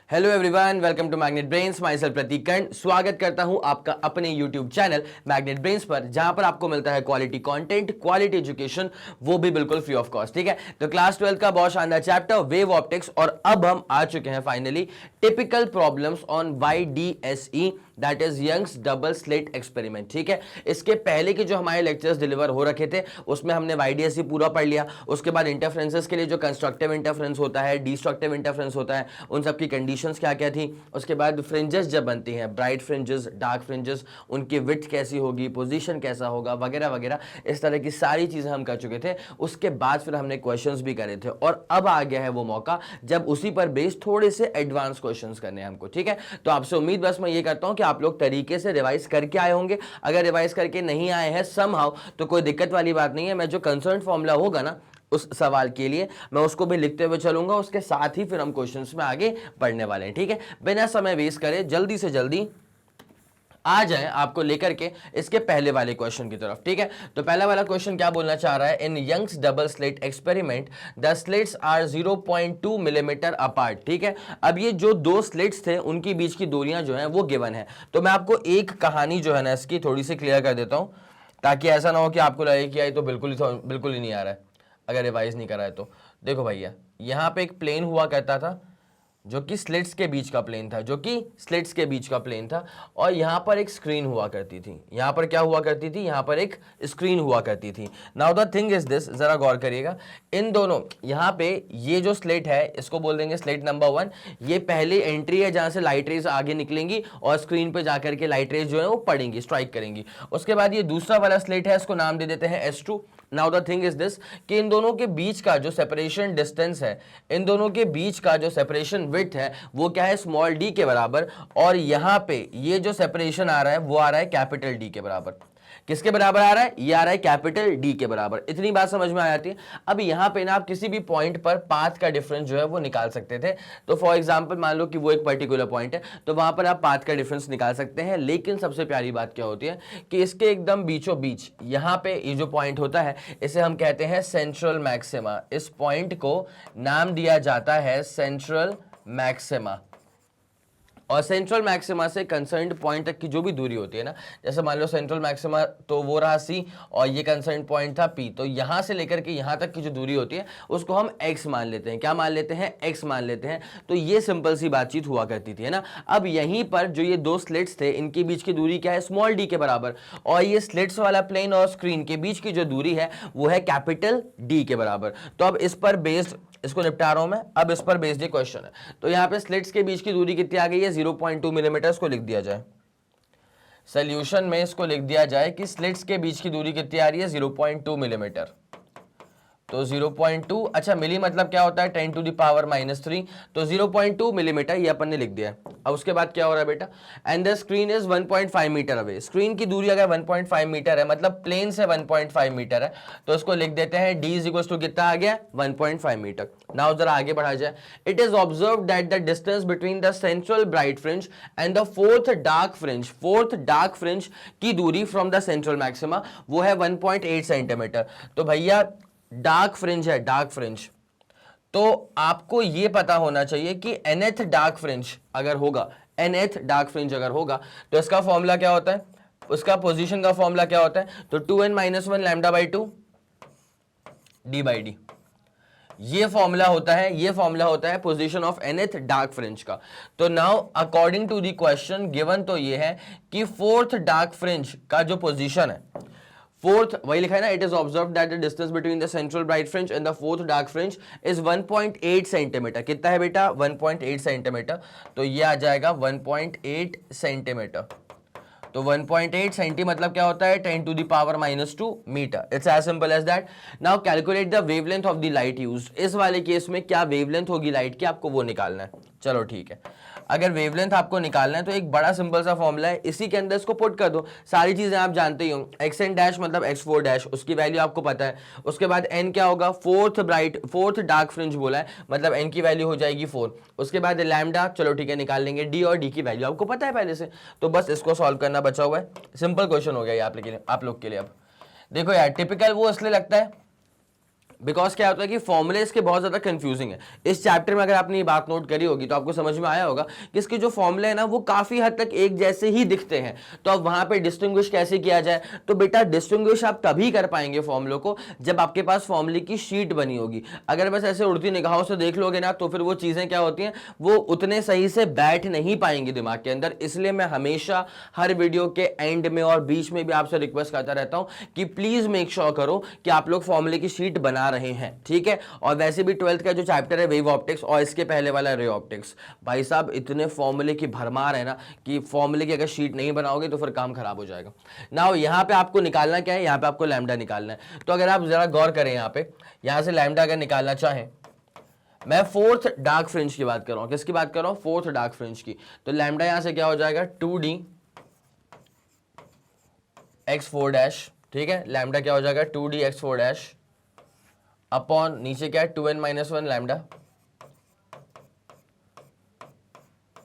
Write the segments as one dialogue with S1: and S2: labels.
S1: Hello everyone, welcome to Magnet Brains. Myself Prateek Karn स्वागत करता हूं आपका अपने यूट्यूब चैनल मैग्नेट ब्रेन्स पर, जहां पर आपको मिलता है क्वालिटी कंटेंट, क्वालिटी एजुकेशन, वो भी बिल्कुल फ्री ऑफ कॉस्ट। ठीक है, तो क्लास 12 का बहुत शानदार चैप्टर वेव ऑप्टिक्स, और अब हम आ चुके हैं finally typical problems on YDSE, that is Young's double slit experiment. ठीक है, इसके पहले के जो हमारे लेक्चर्स डिलीवर हो रखे थे उसमें हमने YDSE पूरा पढ़ लिया। उसके बाद इंटरफ्रेंसेस के लिए जो कंस्ट्रक्टिव इंटरफ्रेंस होता है, डिस्ट्रक्टिव इंटरफ्रेंस होता है, उन सब की कंडीशंस क्या क्या थी। उसके बाद फ्रिंजेस जब बनती हैं, ब्राइट फ्रिंजेस, डार्क फ्रिंजेस, उनकी विड्थ कैसी होगी, पोजीशन कैसा होगा, वगैरह वगैरह, इस तरह की सारी चीजें हम कर चुके थे। उसके बाद फिर हमने क्वेश्चंस भी करे थे, और अब आ गया है वो मौका जब उसी पर बेस्ड थोड़े से एडवांस क्वेश्चंस करने हैं हमको। ठीक है, तो आपसे उम्मीद बस मैं ये करता हूं कि आप लोग तरीके से रिवाइज करके आए होंगे। अगर रिवाइज करके नहीं आए हैं समहाउ, तो कोई दिक्कत वाली बात नहीं है। मैं जो कंसर्न फॉर्मूला होगा ना उस सवाल के लिए, मैं उसको भी लिखते हुए चलूंगा। उसके साथ ही फिर हम क्वेश्चंस में आगे बढ़ने वाले हैं। ठीक है, बिना समय वेस्ट करे जल्दी से जल्दी आ जाए आपको लेकर के इसके पहले वाले क्वेश्चन की तरफ। ठीक है, तो पहला वाला क्वेश्चन क्या बोलना चाह रहा है, in Young's double slit experiment the slits are 0.2 millimetre apart. ठीक है, अब ये जो दो स्लिट्स थे उनके बीच की दूरियां जो हैं वो गिवन है। तो मैं आपको एक कहानी जो है ना इसकी थोड़ी सी क्लियर कर देता हूं, ताकि ऐसा ना हो कि आपको लगे कि तो बिल्कुल ही नहीं आ रहा है अगर रिवाइज नहीं करा है तो। देखो भैया, यहाँ पे एक प्लेन हुआ करता था जो कि स्लिट्स के बीच का प्लेन था, और यहां पर एक स्क्रीन हुआ करती थी। यहां पर क्या हुआ करती थी, यहां पर एक स्क्रीन हुआ करती थी। Now the thing is this, जरा गौर करिएगा, इन दोनों यहां पे ये जो स्लिट है इसको बोल देंगे स्लिट नंबर 1। ये पहली एंट्री है जहां से लाइट रेज आगे निकलेंगी और स्क्रीन पे जाकर के लाइट रेज जो है वो पड़ेंगी, स्ट्राइक करेंगी। उसके बाद ये दूसरा वाला स्लिट है, इसको नाम दे देते हैं S2। Now the thing is this कि इन दोनों के बीच का जो सेपरेशन डिस्टेंस है, इन दोनों के बीच का जो सेपरेशन विड्थ है वो क्या है, स्मॉल d के बराबर। और यहां पे ये जो सेपरेशन आ रहा है वो आ रहा है कैपिटल D के बराबर। किसके बराबर आ रहा है, ये आ रहा है कैपिटल D के बराबर। इतनी बात समझ में आ जाती है। अब यहां पे ना आप किसी भी पॉइंट पर पाथ का डिफरेंस जो है वो निकाल सकते थे। तो फॉर एग्जांपल मान लो कि वो एक पर्टिकुलर पॉइंट है, तो वहां पर आप पाथ का डिफरेंस निकाल सकते हैं। लेकिन सबसे प्यारी बात क्या होती है कि इसके एकदम बीचों बीच यहां पे ये जो पॉइंट होता है इसे हम कहते हैं सेंट्रल मैक्सिमा। इस पॉइंट को नाम दिया जाता है सेंट्रल मैक्सिमा। और सेंट्रल मैक्सिमा से कंसर्न्ड पॉइंट तक की जो भी दूरी होती है ना, जैसे मान लो सेंट्रल मैक्सिमा तो वो रहा C और ये कंसर्न्ड पॉइंट था P, तो यहां से लेकर के यहां तक की जो दूरी होती है उसको हम x मान लेते हैं। क्या मान लेते हैं, x मान लेते हैं। तो ये सिंपल सी बातचीत हुआ करती थी, है ना। अब यहीं पर जो ये दो स्लिट्स थे इनके बीच की दूरी क्या है, स्मॉल d के बराबर। और ये स्लिट्स वाला प्लेन और स्क्रीन के बीच की जो दूरी है वो है कैपिटल D के बराबर। तो अब इस पर बेस्ड इसको निपटा रहा हूं मैं। अब इस पर बेस्ड क्वेश्चन है, तो यहां पे स्लिट्स के बीच की दूरी कितनी आ गई है, 0.2 मिलीमीटर। इसको लिख दिया जाए सॉल्यूशन में, इसको लिख दिया जाए कि स्लिट्स के बीच की दूरी कितनी आ रही है, 0.2 मिलीमीटर। तो 0.2, अच्छा मिली मतलब क्या होता है, 10 टू द पावर -3, तो 0.2 मिलीमीटर ये अपन ने लिख दिया है। अब उसके बाद क्या हो रहा है बेटा, and the screen is 1.5 metre away. Screen की दूरी अगर 1.5 मीटर है, मतलब प्लेन से 1.5 मीटर है, तो इसको लिख देते हैं d इज इक्वल टू कितना आ गया, 1.5 मीटर। नाउ जरा आगे बढ़ा जाए, it is observe that the distance between the central bright fringe and the fourth dark fringe की दूरी फ्रॉम द सेंट्रल मैक्सिमा वो है 1.8 सेंटीमीटर। तो भैया डार्क फ्रिंज है, डार्क फ्रिंज, तो आपको यह पता होना चाहिए कि nth डार्क फ्रिंज अगर होगा, nth डार्क फ्रिंज अगर होगा तो इसका फॉर्मूला क्या होता है, उसका पोजीशन का फॉर्मूला क्या होता है, तो 2n-1 lambda by 2 d by D. ये फॉर्मूला होता है position of nth dark fringe का। तो now according to the question given तो ये है कि फोर्थ डार्क फ्रिंज का जो पोजीशन है, फोर्थ वही लिखा है ना, it is observe that the distance between the central bright fringe and the fourth dark fringe is 1.8 centimetre. कितना है बेटा, 1.8 सेंटीमीटर। तो ये आ जाएगा 1.8 सेंटीमीटर। तो 1.8 सेंटी मतलब क्या होता है, 10 to the power -2 metre. It's as simple as that. Now calculate the wavelength of the light used. इस वाले केस में क्या वेवलेंथ होगी लाइट की, आपको वो निकालना है। चलो ठीक है, अगर वेवलेंथ आपको निकालना है तो एक बड़ा सिंपल सा फॉर्मूला है, इसी के अंदर इसको पुट कर दो। सारी चीजें आप जानते ही हो, xn डैश मतलब x4 डैश, उसकी वैल्यू आपको पता है। उसके बाद n क्या होगा, फोर्थ डार्क फ्रिंज बोला है, मतलब n की वैल्यू हो जाएगी 4। उसके बाद लैम्डा, चलो ठीक है निकाल लेंगे, d और d की वैल्यू आपको पता है पहले से, तो बस इसको सॉल्व करना बचा हुआ है। सिंपल क्वेश्चन हो गया ये आप लोग के लिए। अब देखो यार, टिपिकल वो इसलिए लगता है बिकॉज क्या होता है कि फॉर्मूले इसके बहुत ज्यादा कंफ्यूजिंग है। इस चैप्टर में अगर आपने ये बात नोट करी होगी तो आपको समझ में आया होगा कि इसके जो फॉर्मूले है ना वो काफी हद तक एक जैसे ही दिखते हैं। तो अब वहां पे डिस्टिंग्विश कैसे किया जाए, तो बेटा डिस्टिंग्विश आप तभी कर पाएंगे फॉर्मूलों को जब आपके पास फॉर्मूले की शीट बनी होगी। अगर बस ऐसे उड़ती निगाहों से देख लोगे ना तो फिर वो चीजें क्या होती हैं, वो उतने सही से बैठ नहीं पाएंगी दिमाग के अंदर। इसलिए मैं हमेशा हर वीडियो के एंड में और बीच में भी आपसे रिक्वेस्ट करता रहता हूं कि प्लीज मेक श्योर करो कि आप लोग फॉर्मूले की शीट बना रहे हैं, ठीक है। और वैसे भी 12th का जो चैप्टर है वेव ऑप्टिक्स और इसके पहले वाला रे ऑप्टिक्स, भाई साहब इतने फॉर्मूले की भरमार है ना कि फॉर्मूले की अगर शीट नहीं बनाओगे तो फिर काम खराब हो जाएगा। नाउ यहां पे आपको निकालना क्या है, यहां पे आपको लैम्डा निकालना है। तो अगर आप जरा गौर करें यहां पे, यहां से लैम्डा अगर निकालना चाहें, मैं फोर्थ डार्क फ्रिंज की बात कर रहा हूं, किसकी बात कर रहा हूं, फोर्थ डार्क फ्रिंज की। तो लैम्डा यहां से क्या हो जाएगा 2d x4 डैश, ठीक है। लैम्डा क्या हो जाएगा 2d x4 डैश अपॉन नीचे क्या है 2n-1 लैम्डा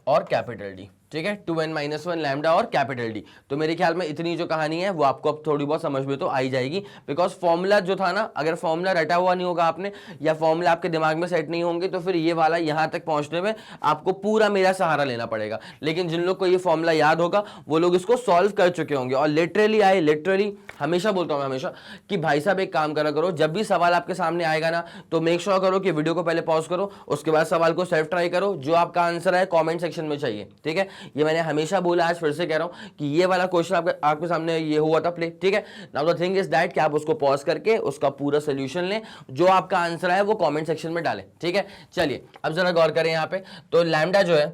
S1: और कैपिटल डी, ठीक है। 2n-1 लैम्डा और कैपिटल डी। तो मेरे ख्याल में इतनी जो कहानी है वो आपको अब थोड़ी बहुत समझ में तो आई जाएगी। बिकॉज फॉर्मूला जो था ना, अगर फॉर्मूला रटा हुआ नहीं होगा आपने या फॉर्मूला आपके दिमाग में सेट नहीं होंगे तो फिर ये वाला यहां तक पहुंचने में आपको पूरा मेरा सहारा लेना पड़ेगा। लेकिन जिन लोग को ये फॉर्मूला याद होगा वो लोग इसको सॉल्व कर चुके होंगे। और लिटरली हमेशा बोलता हूं हमेशा कि भाई साहब एक काम करा करो, जब भी सवाल आपके सामने आएगा ना तो मेक श्योर करो कि वीडियो को पहले पॉज करो, उसके बाद सवाल को सेल्फ ट्राई करो, जो आपका आंसर है कमेंट सेक्शन में चाहिए, ठीक है। ये मैंने हमेशा बोला, आज फिर से कह रहा हूं कि ये वाला क्वेश्चन आपके सामने ये हुआ था प्ले, ठीक है। Now the thing is that कि आप उसको पॉज करके उसका पूरा सोल्यूशन लें, जो आपका आंसर है वो कमेंट सेक्शन में डालें, ठीक है। चलिए अब जरा गौर करें यहां पे, तो लैम्डा जो है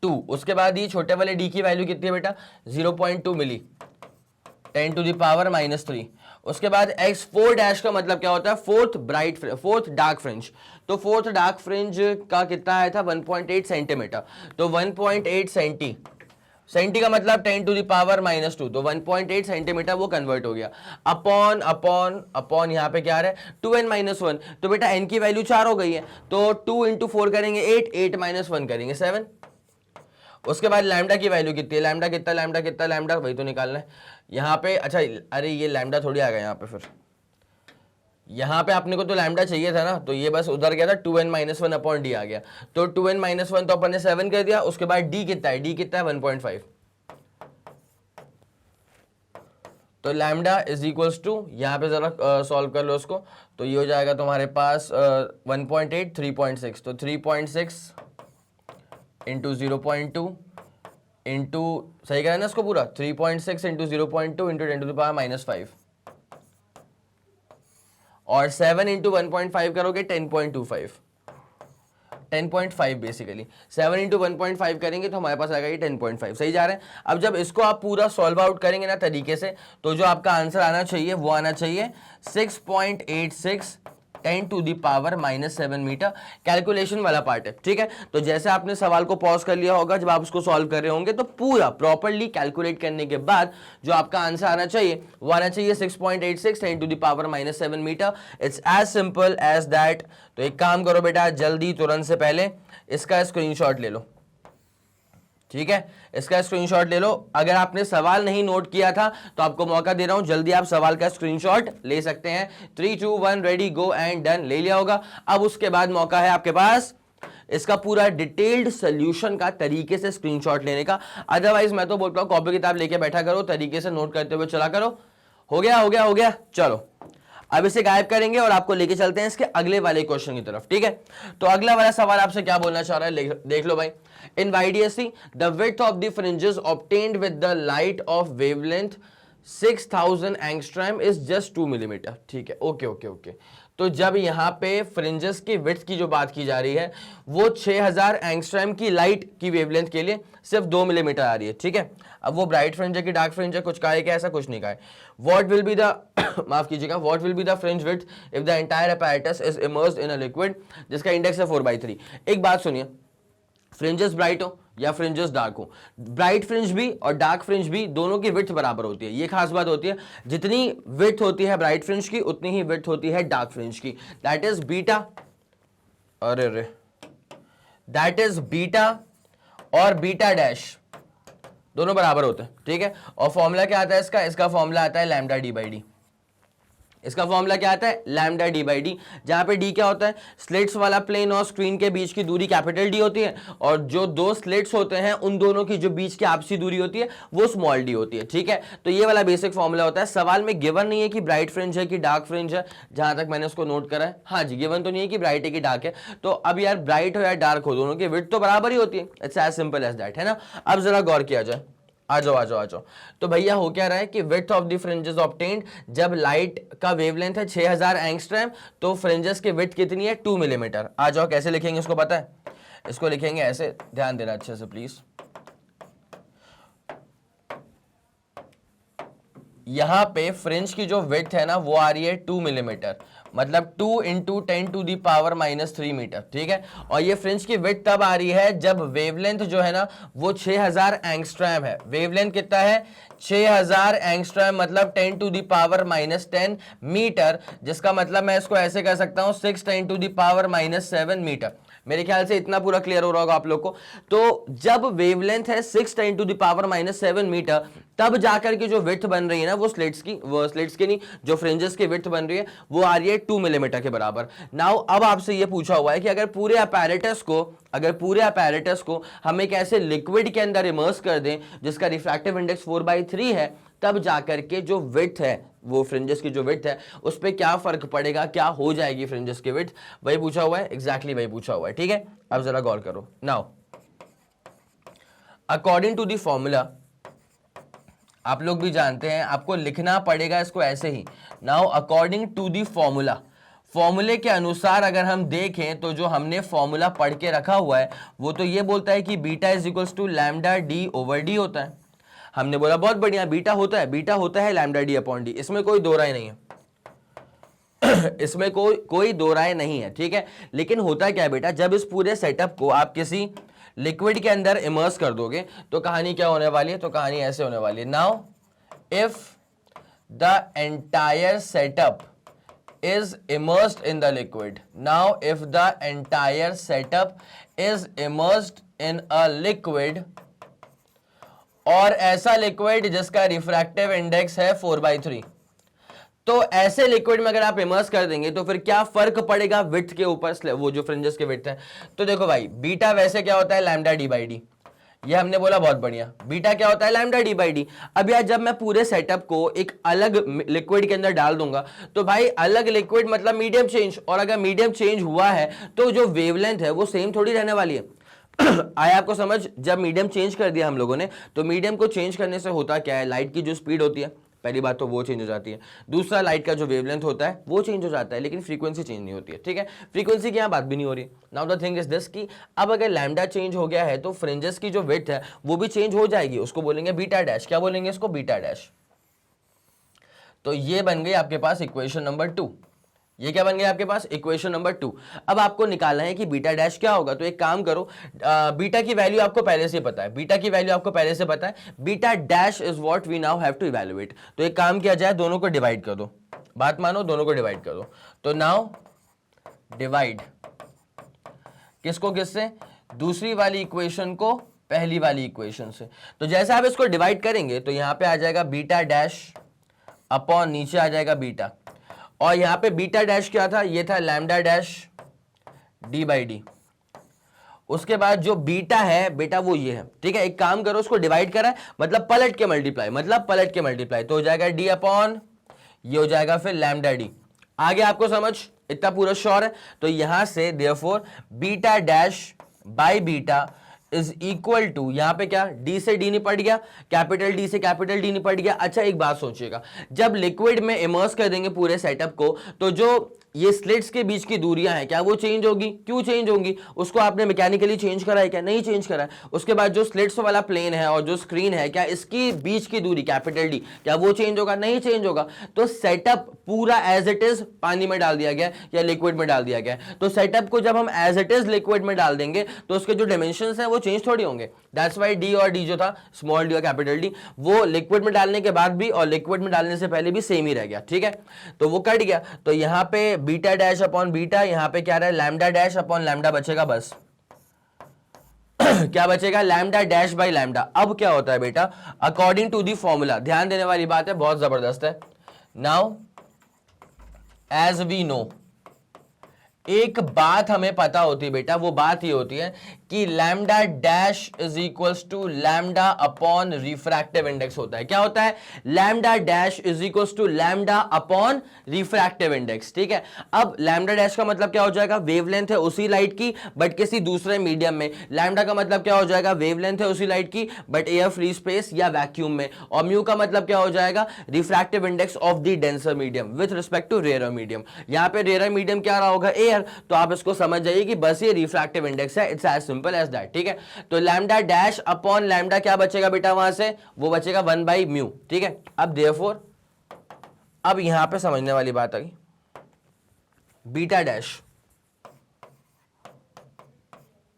S1: 2, उसके बाद ये छोटे वाले डी की वैल्यू कितनी है बेटा 0.2 मिली 10⁻³ उसके बाद x4 डैश का मतलब क्या होता है फोर्थ डार्क फ्रिंज। तो फोर्थ डार्क फ्रिंज का कितना आया था 1.8 सेंटीमीटर। तो 1.8 सेंटी का मतलब 10⁻², तो 1.8 सेंटीमीटर वो कन्वर्ट हो गया। अपॉन यहां पे क्या आ रहा है 2n-1। तो बेटा n की वैल्यू 4 हो गई है, तो 2 × 4 करेंगे 8 करेंगे 7। उसके बाद लैम्डा की वैल्यू कितनी है, लैम्डा वही तो निकालना है यहाँ पे। अच्छा अरे ये लैम्डा थोड़ी आ गया यहाँ पे, फिर यहाँ पे आपने को तो लैम्डा चाहिए था ना, तो ये बस उधर गया था 2n-1 अपॉन डी आ गया। तो 2n-1 तो अपन ने 7 कर दिया। उसके बाद डी कितना है 1.5। तो लैम्डा इज इक्वल्स टू, यहाँ पे जरा सॉल्व कर लो उसको, तो ये हो जाएगा तुम्हारे पास 1.8 3.6, तो 3.6 इंटू 0.2 इंटू, सही करा ना इसको पूरा, 3.6 इंटू 0.2 इंटू 10⁻⁻5 और 7 इंटू 1.5 करोगे 10.5 बेसिकली 7 इंटू 1.5 करेंगे तो हमारे पास आएगा ये 10.5। सही जा रहे हैं। अब जब इसको आप पूरा सॉल्व आउट करेंगे ना तरीके से, तो जो आपका आंसर आना चाहिए वो आना चाहिए 6.86 10⁻⁻7 मीटर। कैलकुलेशन वाला पार्ट है, ठीक है। तो जैसे आपने सवाल को पॉज कर लिया होगा, जब आप उसको सॉल्व कर रहे होंगे तो पूरा प्रॉपर्ली कैलकुलेट करने के बाद जो आपका आंसर आना चाहिए वो आना चाहिए 6.86 10⁻⁻7 metre. It's as simple as that. तो एक काम करो बेटा, जल्दी तुरंत से पहले इसका स्क्रीनशॉट ले लो, ठीक है। इसका स्क्रीनशॉट ले लो। अगर आपने सवाल नहीं नोट किया था तो आपको मौका दे रहा हूं, जल्दी आप सवाल का स्क्रीनशॉट ले सकते हैं। 3 2 1 रेडी गो एंड डन, ले लिया होगा। अब उसके बाद मौका है आपके पास इसका पूरा डिटेल्ड सोल्यूशन का तरीके से स्क्रीनशॉट लेने का। अदरवाइज मैं तो बोलता हूं कॉपी किताब लेके बैठा करो, तरीके से नोट करते हुए चला करो। हो गया चलो अब इसे गायब करेंगे और आपको लेके चलते हैं इसके अगले वाले क्वेश्चन की तरफ, ठीक है। तो अगला वाला सवाल आपसे क्या बोलना चाह रहा है, देख लो भाई। इन YDSC the width of the fringes obtained with the light of wavelength 6000 angstrom is just 2 millimetre, ठीक है। ओके। तो जब यहां पे फ्रिंजेस की विड्थ की जो बात की जा रही है वो 6000 एंगस्ट्रॉम की लाइट की वेवलेंथ के लिए सिर्फ 2 मिलीमीटर आ रही है, ठीक है। अब वो ब्राइट फ्रिंज है कि डार्क फ्रिंज है, कुछ कहा है क्या, ऐसा कुछ नहीं कहा है। व्हाट विल बी द माफ कीजिएगा, what will be the fringe width if the entire apparatus is immersed in a liquid जिसका इंडेक्स है 4/3। एक बात सुनिए, फ्रिंजेस ब्राइट हो या फ्रिंजेस डार्क हो, ब्राइट फ्रिंज भी और डार्क फ्रिंज भी दोनों की विड्थ बराबर होती है। ये खास बात होती है, जितनी विड्थ होती है ब्राइट फ्रिंज की उतनी ही विड्थ होती है डार्क फ्रिंज की। That is beta, that is beta और बीटा डैश दोनों बराबर होते हैं, ठीक है। और फॉर्मूला क्या आता है इसका फॉर्मूला आता है लैम्डा d/d। इसका फॉर्मूला क्या आता है, लैम्डा डी बाई डी, जहां पे डी क्या होता है, स्लिट्स वाला प्लेन और स्क्रीन के बीच की दूरी कैपिटल डी होती है, और जो दो स्लिट्स होते हैं उन दोनों की जो बीच की आपसी दूरी होती है वो स्मॉल डी होती है। ठीक है, तो ये वाला बेसिक फॉर्मूला होता है। सवाल में गिवन नहीं है कि ब्राइट फ्रिंज है कि डार्क फ्रिंज है, जहां तक मैंने उसको नोट करा है। हाँ जी, गिवन तो नहीं है कि ब्राइट है कि डार्क है, तो अब यार ब्राइट हो या डार्क हो, दोनों की विड्थ तो बराबर ही होती है। It's as simple as that, है ना। अब जरा गौर किया जाए, आ जाओ आ जाओ आ जाओ। तो भैया हो क्या रहा है कि width of the fringes obtained, जब लाइट का वेवलेंथ है 6000 एंगस्ट्रॉम, तो फ्रिंजेस की विड्थ कितनी है, 2 मिलीमीटर। आ जाओ, कैसे लिखेंगे इसको पता है, इसको लिखेंगे ऐसे, ध्यान देना अच्छे से प्लीज। यहां पे फ्रिंज की जो विड्थ है ना वो आ रही है 2 मिलीमीटर, मतलब 2 इंटू 10⁻³ मीटर। ठीक है, और ये फ्रिंज की विड्थ तब आ रही है जब वेवलेंथ जो है ना वो 6000 एंगस्ट्रॉम है। वेवलेंथ कितना है, 6000 एंगस्ट्रॉम, मतलब 10⁻10 मीटर, जिसका मतलब मैं इसको ऐसे कह सकता हूं 6 10⁻7 मीटर। मेरे ख्याल से इतना पूरा क्लियर हो रहा होगा आप लोग को। तो जब वेवलेंथ है 6 10⁻7 मीटर, तब जाकर के जो विड्थ बन रही है ना वो स्लिट्स की नहीं, जो फ्रिंजेस की विड्थ बन रही है वो आ रही है 2 मिलीमीटर के बराबर। नाउ अब आपसे ये पूछा हुआ है कि अगर पूरे अपैरेटस को हम एक ऐसे लिक्विड के अंदर इमर्स कर दें जिसका रिफ्रैक्टिव इंडेक्स 4/3 है, तब जाकर के जो विड्थ है, वो फ्रिंजेस की जो विड्थ है उस पर क्या फर्क पड़ेगा, क्या हो जाएगी फ्रिंजेस की विड्थ, वही पूछा हुआ है, एग्जैक्टली वही पूछा हुआ है। ठीक है, अब जरा गौर करो। Now according to the formula, आप लोग भी जानते हैं, आपको लिखना पड़ेगा इसको ऐसे ही। Now according to the formula, फॉर्मूले के अनुसार अगर हम देखें तो जो हमने फॉर्मूला पढ़ के रखा हुआ है वो तो ये बोलता है कि beta is equals to lambda D over D होता है। हमने बोला बहुत बढ़िया, बीटा होता है लैम्डा डी अपॉन डी, इसमें कोई दो राय नहीं है इसमें कोई दो राय नहीं है। ठीक है, लेकिन होता क्या है बेटा, जब इस पूरे सेटअप को आप किसी लिक्विड के अंदर इमर्स कर दोगे तो कहानी क्या होने वाली है, तो कहानी ऐसे होने वाली है। Now if the entire setup is immersed in the liquid, now if the entire setup is immersed in a liquid, और ऐसा लिक्विड जिसका रिफ्रैक्टिव इंडेक्स है 4/3, तो ऐसे लिक्विड में अगर आप इमर्स कर देंगे तो फिर क्या फर्क पड़ेगा विड्थ के ऊपर, वो जो फ्रिंजेस के विड्थ है। तो देखो भाई, बीटा वैसे क्या होता है, लैम्डा डी बाई डी, ये हमने बोला बहुत बढ़िया। बीटा क्या होता है, लैम्डा डी बाई डी। अब यार जब मैं पूरे सेटअप को एक अलग लिक्विड के अंदर डाल दूंगा तो भाई अलग लिक्विड मतलब मीडियम चेंज, और अगर मीडियम चेंज हुआ है तो जो वेवलेंथ है वो सेम थोड़ी रहने वाली है आया आपको समझ। जब मीडियम चेंज कर दिया हम लोगों ने, तो मीडियम को चेंज करने से होता क्या है, लाइट की जो स्पीड होती है, पहली बात तो वो चेंज हो जाती है, दूसरा लाइट का जो वेवलेंथ होता है वो चेंज हो जाता है, लेकिन फ्रीक्वेंसी चेंज नहीं होती है। ठीक है, फ्रीक्वेंसी की यहाँ बात भी नहीं हो रही। Now the thing is this कि अब अगर लैम्डा चेंज हो गया है तो फ्रिंजेस की जो विड्थ है वो भी चेंज हो जाएगी, उसको बोलेंगे बीटा डैश। क्या बोलेंगे इसको, बीटा डैश। तो ये बन गई आपके पास इक्वेशन नंबर 2। ये क्या बन गया आपके पास, इक्वेशन नंबर 2। अब आपको निकालना है कि बीटा डैश क्या होगा। तो एक काम करो, बीटा की वैल्यू आपको पहले से पता है, beta dash is what we now have to evaluate. तो एक काम किया जाए, दोनों को डिवाइड कर दो, बात मानो, दोनों को डिवाइड कर दो। तो नाउ डिवाइड किसको किससे, दूसरी वाली इक्वेशन को पहली वाली इक्वेशन से। तो जैसे आप इसको डिवाइड करेंगे तो यहां पे आ जाएगा बीटा डैश अपॉन नीचे आ जाएगा बीटा, और यहां पे बीटा डैश क्या था, ये था lambda dash D by D. उसके बाद जो बीटा है बेटा वो ये है। ठीक है, एक काम करो, उसको डिवाइड करा मतलब पलट के मल्टीप्लाई, तो हो जाएगा डी अपॉन, ये हो जाएगा फिर लैम्डा डी। आगे आपको समझ, इतना पूरा श्योर है। तो यहां से therefore beta dash by beta is equal to, यहां पे क्या, डी से डी निपट गया, कैपिटल डी से कैपिटल डी निपट गया। अच्छा एक बात सोचिएगा, जब लिक्विड में इमर्स कर देंगे पूरे सेटअप को, तो जो ये स्लिट्स के बीच की दूरियां हैं क्या वो चेंज होगी, क्यों चेंज होंगी, उसको आपने मैकेनिकली चेंज करा है क्या, नहीं चेंज करा है। उसके बाद जो स्लिट्स वाला प्लेन है और जो स्क्रीन है, क्या इसकी बीच की दूरी कैपिटल डी, क्या वो चेंज होगा, नहीं चेंज होगा। तो सेटअप पूरा एज इट इज पानी में डाल दिया गया या लिक्विड में डाल दिया गया। तो सेटअप को जब हम एज इट इज लिक्विड में डाल देंगे तो उसके जो डायमेंशंस हैं वो चेंज थोड़ी होंगे। दैट्स वाई डी और डी जो था, स्मॉल डी और कैपिटल डी, वो लिक्विड में डालने के बाद भी और लिक्विड में डालने से पहले भी सेम ही रह गया। ठीक है, तो वो कट गया। तो यहां पे बीटा डैश अपॉन बीटा, यहां पे क्या रहा है, लैम्डा डैश अपॉन लैम्डा बचेगा बस क्या बचेगा, लैम्डा डैश बाई लैम्डा। अब क्या होता है बेटा, अकॉर्डिंग टू दी फॉर्मूला, ध्यान देने वाली बात है, बहुत जबरदस्त है। नाउ एज वी नो, एक बात हमें पता होती है बेटा, वो बात ये होती है कि lambda dash is equals to lambda upon refractive index होता है। क्या होता है? Lambda dash is equals to lambda upon refractive index. ठीक है, अब लैम्डा डैश का मतलब क्या हो जाएगा? वेवलेंथ है उसी लाइट की बट किसी दूसरे मीडियम में। लैम्डा का मतलब क्या हो जाएगा? वेवलेंथ है उसी लाइट की बट एयर फ्री स्पेस या वैक्यूम में। और म्यू का मतलब क्या हो जाएगा? Refractive index of the denser medium with respect to rare medium. यहां पे रेयर मीडियम क्या रहा होगा? एयर। तो आप इसको समझ जाइए कि बस ये रिफ्रैक्टिव इंडेक्स है, it's as simple as that. ठीक है, तो लैम्डा डैश अपॉन लैम्डा क्या बचेगा बेटा? वहां से वो बचेगा 1/μ। ठीक है, अब देयरफॉर अब यहां पे समझने वाली बात आ गई, beta dash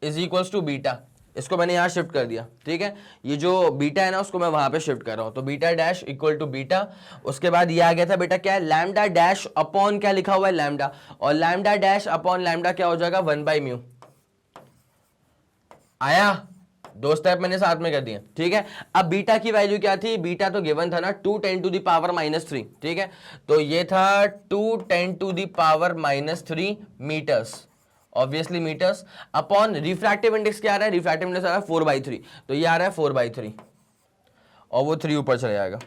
S1: is equals to beta, इसको मैंने यहां शिफ्ट कर दिया। ठीक है, ये जो बीटा है ना उसको मैं वहां पे शिफ्ट कर रहा हूं, तो beta dash equal to beta. उसके बाद ये आ गया था बेटा क्या है? लैम्डा डैश अपॉन क्या लिखा हुआ है? लैम्डा। और लैम्डा डैश अपॉन लैम्डा क्या हो जाएगा? 1/μ। आया? दो स्टेप मैंने साथ में कर दिए। ठीक है, अब बीटा की वैल्यू क्या थी? बीटा तो गिवन था ना 2 10 टू द पावर -3। ठीक है, तो ये था 2 10 to the power -3 metres, obviously metres, upon refractive index क्या आ रहा है? रिफ्रैक्टिव इंडेक्स आ रहा है 4/3, तो ये आ रहा है 4/3 और वो 3 ऊपर चले जाएगा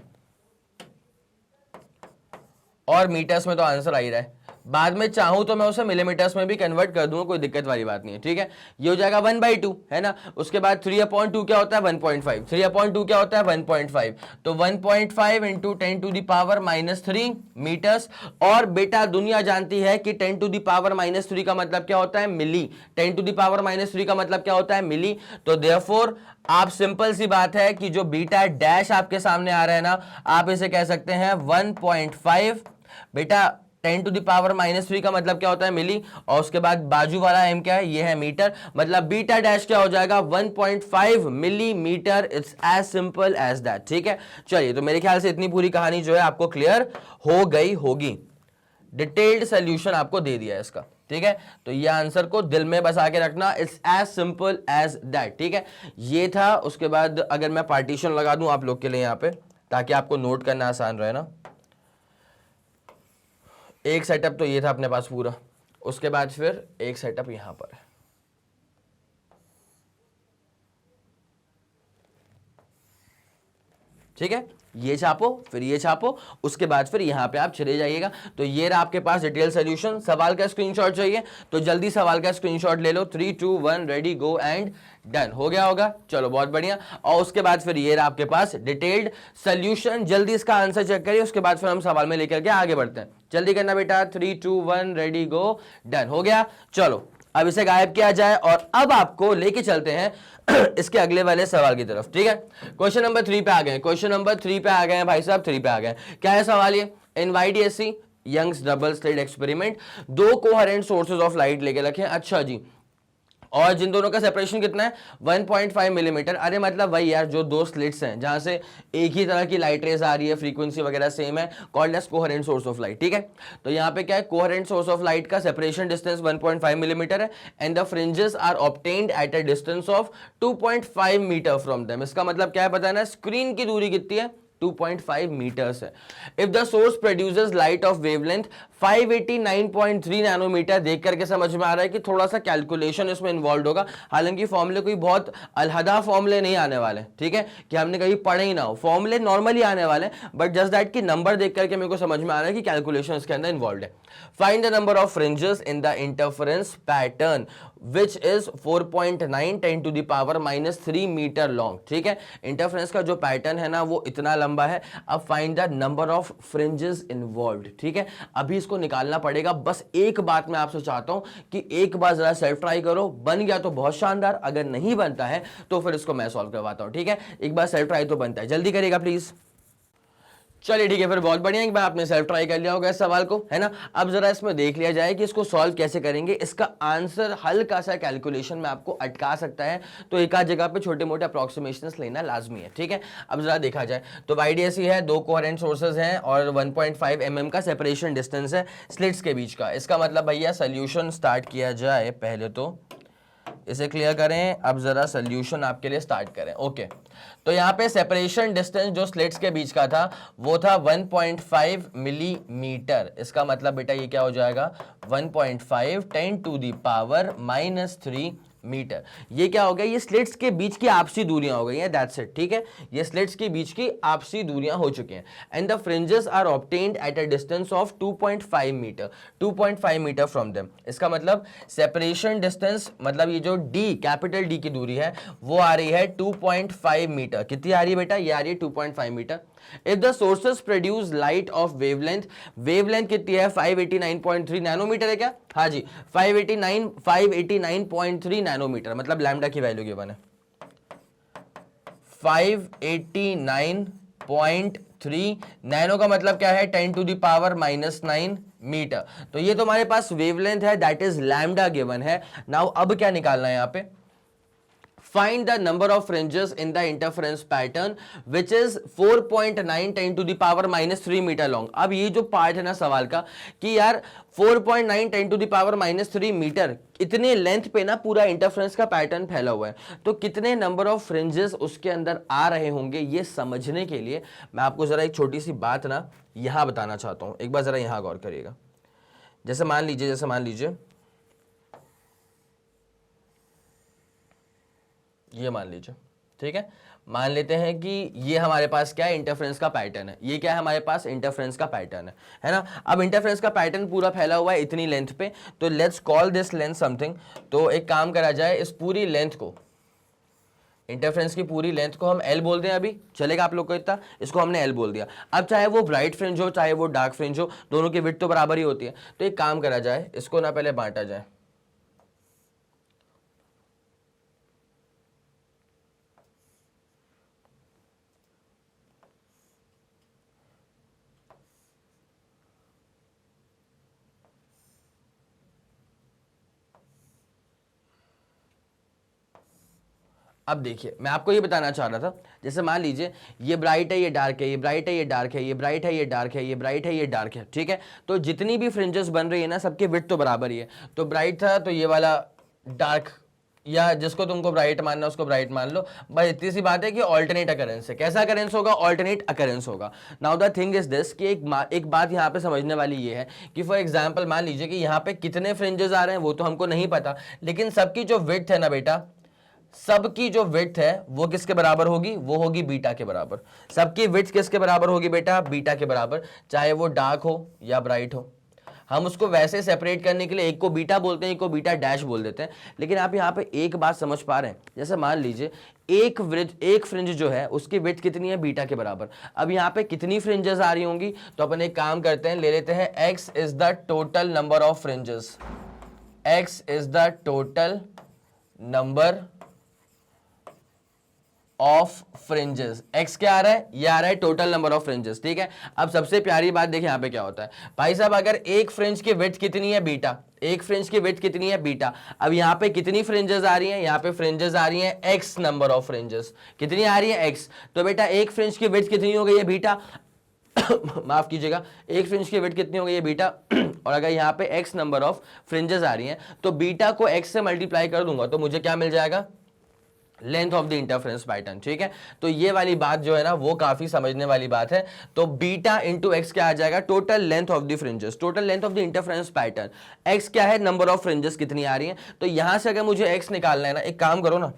S1: और मीटर्स में तो आंसर आ ही रहा है। बाद में चाहूं तो मैं उसे मिलीमीटर्स में भी कन्वर्ट कर दूंगा, कोई दिक्कत वाली बात नहीं है। ठीक है, ये हो जाएगा 1/2 है ना। उसके बाद 3/2 क्या होता है? 1.5। 3/2 क्या होता है? 1.5। तो 1.5 into 10 to the power -3 metres. और बेटा दुनिया जानती है कि 10 टू द पावर -3 का मतलब क्या होता है? मिली। 10 टू द पावर -3 का मतलब क्या होता है? मिली। तो देयरफॉर आप सिंपल सी बात है कि जो बीटा डैश आपके सामने आ रहा है ना, आप इसे कह सकते हैं 1.5। बेटा 10 टू द पावर -3 का मतलब क्या होता है? मिली। और उसके बाद बाजू वाला m क्या है? ये है मीटर। मतलब बीटा डैश क्या हो जाएगा? 1.5 millimetre. It's as simple as that. ठीक है, चलिए, तो मेरे ख्याल से इतनी पूरी कहानी जो है आपको क्लियर हो गई होगी। डिटेल्ड सोल्यूशन आपको दे दिया है इसका। ठीक है, तो ये आंसर को दिल में बसा के रखना, it's as simple as that. ठीक है, ये था। उसके बाद अगर मैं पार्टीशन लगा दूं आप लोग के लिए यहां पे, ताकि आपको नोट करना आसान रहे ना। एक सेटअप तो ये था अपने पास पूरा, उसके बाद फिर एक सेटअप यहां पर है। ठीक है, ये छापो फिर ये छापो, उसके बाद फिर यहां पे आप चले जाइएगा। तो ये रहा आपके पास डिटेल सोल्यूशन। सवाल का स्क्रीनशॉट चाहिए तो जल्दी सवाल का स्क्रीनशॉट ले लो। 3 2 1 रेडी गो एंड डन। हो गया होगा? चलो बहुत बढ़िया। और उसके बाद फिर ये रहा आपके पास डिटेल्ड सोल्यूशन। जल्दी इसका आंसर चेक करिए, उसके बाद फिर हम सवाल में लेकर के आगे बढ़ते हैं। जल्दी करना बेटा। 3 2 1 रेडी गो डन। हो गया? चलो अब इसे गायब किया जाए और अब आपको लेके चलते हैं इसके अगले वाले सवाल की तरफ। ठीक है, क्वेश्चन नंबर 3 पे आ गए। क्वेश्चन नंबर 3 पे आ गए हैं भाई साहब, 3 पे आ गए। क्या है सवाल? ये एनवाईडीएससी यंग्स डबल स्लिट एक्सपेरिमेंट, दो कोहेरेंट सोर्सेज ऑफ लाइट लेके रखे हैं। अच्छा जी, और जिन दोनों का सेपरेशन कितना है? 1.5 मिलीमीटर। अरे मतलब वही यार, जो दो स्लिट्स हैं जहां से एक ही तरह की लाइट रेज आ रही है, फ्रीक्वेंसी वगैरह सेम है, called as coherent source of light. ठीक है, तो यहाँ पे क्या है? कोहेरेंट सोर्स ऑफ लाइट का सेपरेशन डिस्टेंस 1.5 मिलीमीटर है and the fringes are obtained at a distance of 2.5 metre from them. इसका मतलब क्या है पता है ना? स्क्रीन की दूरी कितनी है? 2.5 मीटर्स है। If the source produces light of wavelength 589.3 nanometre. देख करके समझ में आ रहा है कि थोड़ा सा कैलकुलेशन इसमें इन्वॉल्व होगा, हालांकि फॉर्मूले कोई बहुत अलहदा फॉर्मूले नहीं आने वाले। ठीक है, कि हमने कहीं पढ़े ही ना हो, फॉर्मूले नॉर्मली आने वाले, बट जस्ट दैट कि नंबर देख करके मेरे को समझ में आ रहा है कि कैलकुलेशन इसके अंदर इन्वॉल्व है। Find the number of fringes in the interference pattern which is 4.9 10 to the power -3 metre long. ठीक है, इंटरफेरेंस का जो पैटर्न है ना वो इतना लंबा है। अब find the number of fringes involved. ठीक है, अभी इसको निकालना पड़ेगा। बस एक बात मैं आपसे चाहता हूं कि एक बार जरा सेल्फ ट्राई करो, बन गया तो बहुत शानदार, अगर नहीं बनता है तो फिर इसको मैं सॉल्व करवाता हूं। ठीक है, एक बार सेल्फ ट्राई तो बनता है, जल्दी करिएगा प्लीज। चलिए ठीक है, फिर बहुत बढ़िया, एक बार आपने सेल्फ ट्राई कर लिया होगा इस सवाल को, है ना। अब जरा इसमें देख लिया जाए कि इसको सॉल्व कैसे करेंगे। इसका आंसर हल्का सा कैलकुलेशन में आपको अटका सकता है, तो एक आध जगह पे छोटे मोटे अप्रोक्सीमेशंस लेना लाजमी है। ठीक है, अब जरा देखा जाए तो आईडीएससी है, दो कोहेरेंट सोर्सेज हैं और 1.5 mm का सेपरेशन डिस्टेंस है स्लिट्स के बीच का। इसका मतलब भैया सोल्यूशन स्टार्ट किया जाए पहले तो इसे क्लियर करें, अब जरा सोल्यूशन आपके लिए स्टार्ट करें। ओके, तो यहाँ पे सेपरेशन डिस्टेंस जो स्लिट्स के बीच का था वो था 1.5 मिलीमीटर। इसका मतलब बेटा ये क्या हो जाएगा, 1.5 10⁻³ मीटर। ये क्या हो गया, ये स्लिट्स के बीच की आपसी दूरियां हो गई हैं, दैट्स इट, ठीक है। ये स्लिट्स के बीच की आपसी दूरियां हो चुकी हैं। And the fringes are obtained at a distance of 2.5 metre, 2.5 metre from them. इसका मतलब सेपरेशन डिस्टेंस, मतलब ये जो डी, कैपिटल डी की दूरी है वो आ रही है 2.5 मीटर। कितनी आ रही है बेटा, ये आ रही है 2.5 metre. If the sources produce light of wavelength, wavelength कितनी है 589.3 नैनोमीटर है क्या, हाँ जी 589.3 नैनोमीटर, मतलब लैम्डा की वैल्यू गिवन है 589.3 नैनो का मतलब क्या है 10⁻⁻⁹ मीटर। तो ये तो हमारे पास वेवलेंथ है, दैट इज लैम्डा गिवन है। नाउ अब क्या निकालना है यहाँ पे, find the number of fringes in the interference pattern which is 4.9 10⁻⁻³ metre long. अब ये जो पार्ट है ना सवाल का कि यार 4.9 10⁻³ मीटर इतने लेंथ पे ना पूरा इंटरफेरेंस का पैटर्न फैला हुआ है, तो कितने नंबर ऑफ फ्रिंजेस उसके अंदर आ रहे होंगे, ये समझने के लिए मैं आपको जरा एक छोटी सी बात ना यहां बताना चाहता हूं। एक बार जरा यहां गौर करिएगा। जैसे मान लीजिए ये मान लीजिए, ठीक है, मान लेते हैं कि ये हमारे पास क्या है, इंटरफेरेंस का पैटर्न है। ये क्या है हमारे पास, इंटरफेरेंस का पैटर्न है ना। अब इंटरफेरेंस का पैटर्न पूरा फैला हुआ है इतनी लेंथ पे, तो let's call this length something. तो एक काम करा जाए, इस पूरी लेंथ को, इंटरफेरेंस की पूरी लेंथ को हम एल बोल दें, अभी चलेगा आप लोग को इतना, इसको हमने एल बोल दिया। अब चाहे वो ब्राइट फ्रिंज हो चाहे वो डार्क फ्रिंज हो, दोनों की विड्थ तो बराबर ही होती है। तो एक काम करा जाए, इसको ना पहले बांटा जाए, अब देखिए मैं आपको ये बताना चाह रहा था, जैसे मान लीजिए ये ब्राइट है, ये डार्क है, ये ब्राइट है, ये डार्क है, ये ब्राइट है, ये डार्क है, ये ब्राइट है, ये डार्क है, ठीक है। तो जितनी भी फ्रिंजेस बन रही है ना, सबके विड्थ तो बराबर ही है। तो ब्राइट था तो ये वाला डार्क, या जिसको तुमको ब्राइट मानना उसको ब्राइट मान लो। बस इतनी सी बात है कि ऑल्टरनेट अकरेंस है। कैसा अकरेंस होगा, ऑल्टरनेट अकरेंस होगा। Now the thing is this कि एक बात यहाँ पे समझने वाली ये है कि फॉर एग्जांपल मान लीजिए कि यहाँ पे कितने फ्रिंजेस आ रहे हैं वो तो हमको नहीं पता, लेकिन सबकी जो विड्थ है ना बेटा, सबकी जो विड्थ है वो किसके बराबर होगी, वो होगी बीटा के बराबर। सबकी विड्थ किसके बराबर होगी बेटा, बीटा के बराबर, चाहे वो डार्क हो या ब्राइट हो। हम उसको वैसे सेपरेट करने के लिए एक को बीटा बोलते हैं, एक को बीटा डैश बोल देते हैं। लेकिन आप यहाँ पे एक बात समझ पा रहे हैं, जैसे मान लीजिए एक फ्रिंज जो है उसकी विड्थ कितनी है, बीटा के बराबर। अब यहाँ पे कितनी फ्रिंजेस आ रही होंगी, तो अपन एक काम करते हैं, ले लेते हैं x is the total number of fringes. x is the total number of fringes. x क्या आ रहा है, ये आ रहा है टोटल नंबर ऑफ फ्रिंजेस, ठीक है। अब सबसे प्यारी बात देखिए यहाँ पे क्या होता है भाई साहब, अगर एक फ्रिंज की विड्थ कितनी है, बीटा, एक फ्रिंज की विड्थ कितनी है, बीटा। अब यहाँ पे कितनी फ्रिंजेस आ रही हैं, यहाँ पे फ्रिंजेस आ रही हैं x नंबर ऑफ फ्रिंजेस। कितनी आ रही है, x। तो बेटा एक फ्रिंज की विड्थ कितनी हो गई है, बीटा माफ कीजिएगा, एक फ्रिंज की विड्थ कितनी हो गई है, बीटा। और अगर यहाँ पे x नंबर ऑफ फ्रिंजेस आ रही हैं, तो बीटा को x से मल्टीप्लाई कर दूंगा तो मुझे क्या मिल जाएगा, length of the interference pattern, ठीक है। तो ये वाली बात जो है ना वो काफी समझने वाली बात है। तो बीटा इंटू एक्स क्या आ जाएगा, total length of the fringes, total length of the interference pattern. X क्या है, नंबर ऑफ फ्रिंजेस कितनी आ रही है। तो यहां से अगर मुझे एक्स निकालना है ना, एक काम करो ना,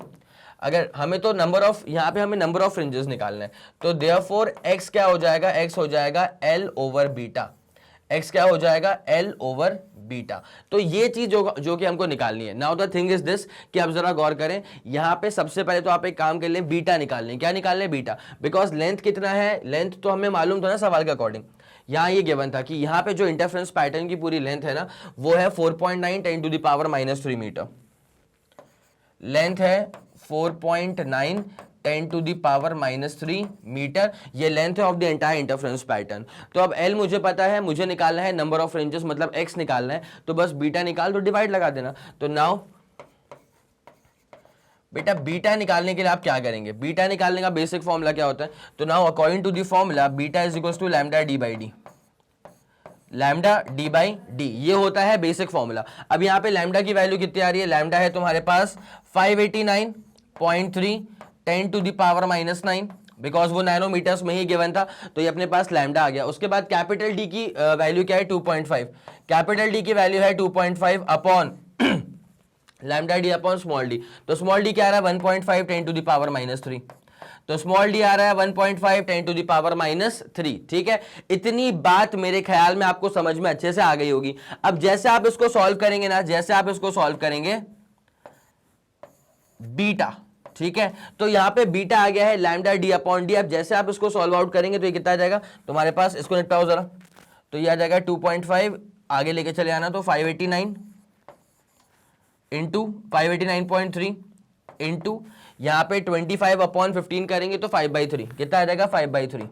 S1: अगर हमें तो नंबर ऑफ, यहाँ पे हमें नंबर ऑफ फ्रिंजेस निकालना है, तो देयरफॉर एक्स क्या हो जाएगा, एक्स हो जाएगा एल ओवर बीटा। x क्या हो जाएगा, l ओवर बीटा। तो ये चीज जो कि हमको निकालनी है। Now the thing is this कि आप जरा गौर करें, यहां पे सबसे पहले तो आप एक काम कर लें, बीटा निकाल लें। क्या निकाल लें, बीटा, बिकॉज लेंथ कितना है, लेंथ तो हमें मालूम था ना सवाल के अकॉर्डिंग। यहां ये गिवन था कि यहां पे जो इंटरफेरेंस पैटर्न की पूरी लेंथ है ना वो है 4.9 10⁻⁻³ मीटर। लेंथ है 4.9 10⁻⁻³ मीटर, ये length of the entire interference pattern. तो अब L मुझे पता है, मुझे निकालना है नंबर ऑफ फ्रिंजेस, मतलब x निकालना है, तो बस बीटा निकाल दो, डिवाइड लगा देना। तो नाउ बेटा बीटा निकालने के लिए आप क्या करेंगे, बीटा निकालने का बेसिक फॉर्मूला क्या होता है, तो now according to the formula beta is equal to lambda D by D. Lambda D by D, ये होता है बेसिक फॉर्मूला। अब यहाँ पे लैम्डा की वैल्यू कितनी आ रही है, लैम्डा है तुम्हारे पास 589.3 10 टू द पावर -9, बिकॉज वो नैनोमीटर्स में ही गिवन था, तो ये अपने पास लैम्डा आ गया। उसके बाद कैपिटल डी की वैल्यू क्या है 2.5, कैपिटल डी की वैल्यू है 2.5 upon lambda D upon small D. तो स्मॉल डी क्या आ रहा है 1.5 10 टू द पावर -3, तो स्मॉल डी आ रहा है 1.5 10 टू द पावर -3। ठीक है, इतनी बात मेरे ख्याल में आपको समझ में अच्छे से आ गई होगी। अब जैसे आप इसको सॉल्व करेंगे ना, जैसे आप इसको सॉल्व करेंगे बीटा, ठीक है, तो यहां पे बीटा आ गया है लैम्डा डी अपॉन डी। अब जैसे आप इसको सॉल्व आउट करेंगे तो ये कितना आ जाएगा तुम्हारे पास, इसको निपटाओ जरा, तो ये आ जाएगा 2.5, आगे लेके चले आना, तो 589 इंटू 589.3 इंटू यहां पे 25 अपॉन 15 करेंगे तो 5/3, कितना आ जाएगा 5/3।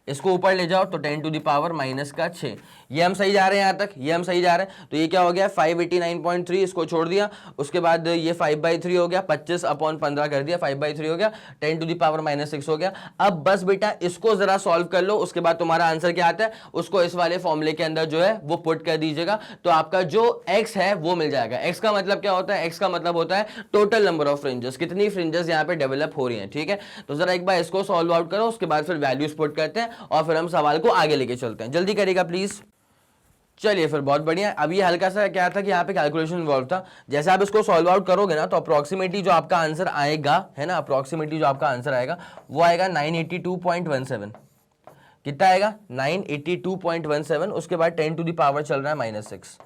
S1: इसको ऊपर ले जाओ तो 10 टू द पावर -6। ये हम सही जा रहे हैं यहां तक, ये हम सही जा रहे हैं। तो ये क्या हो गया 589.3, इसको छोड़ दिया, उसके बाद ये 5/3 हो गया, 25 अपॉन 15 कर दिया, 5/3 हो गया, 10 टू द पावर -6 हो गया। अब बस बेटा इसको जरा सॉल्व कर लो, उसके बाद तुम्हारा आंसर क्या आता है उसको इस वाले फॉर्मूले के अंदर जो है वो पुट कर दीजिएगा, तो आपका जो x है वो मिल जाएगा। x का मतलब क्या होता है, x का मतलब होता है टोटल नंबर ऑफ फ्रिंजेस, कितनी फ्रिंजेस यहाँ पे डेवलप हो रही हैं। ठीक है, तो जरा एक बार इसको सॉल्व आउट करो, उसके बाद फिर वैल्यूज पुट करते हैं और फिर हम सवाल को आगे लेके चलते हैं। जल्दी करिएगा प्लीज। चलिए फिर, बहुत बढ़िया। अब ये हल्का सा क्या था कि यहाँ पे कैलकुलेशन इन्वॉल्व था। जैसे आप इसको सॉल्व आउट करोगे ना तो अप्रोक्सीमेटली जो आपका आंसर आएगा है ना, अप्रोक्सीमेटली जो आपका आंसर आएगा वो आएगा 982.17। कितना आएगा 982.17, उसके बाद 10 टू द पावर चल रहा है -6,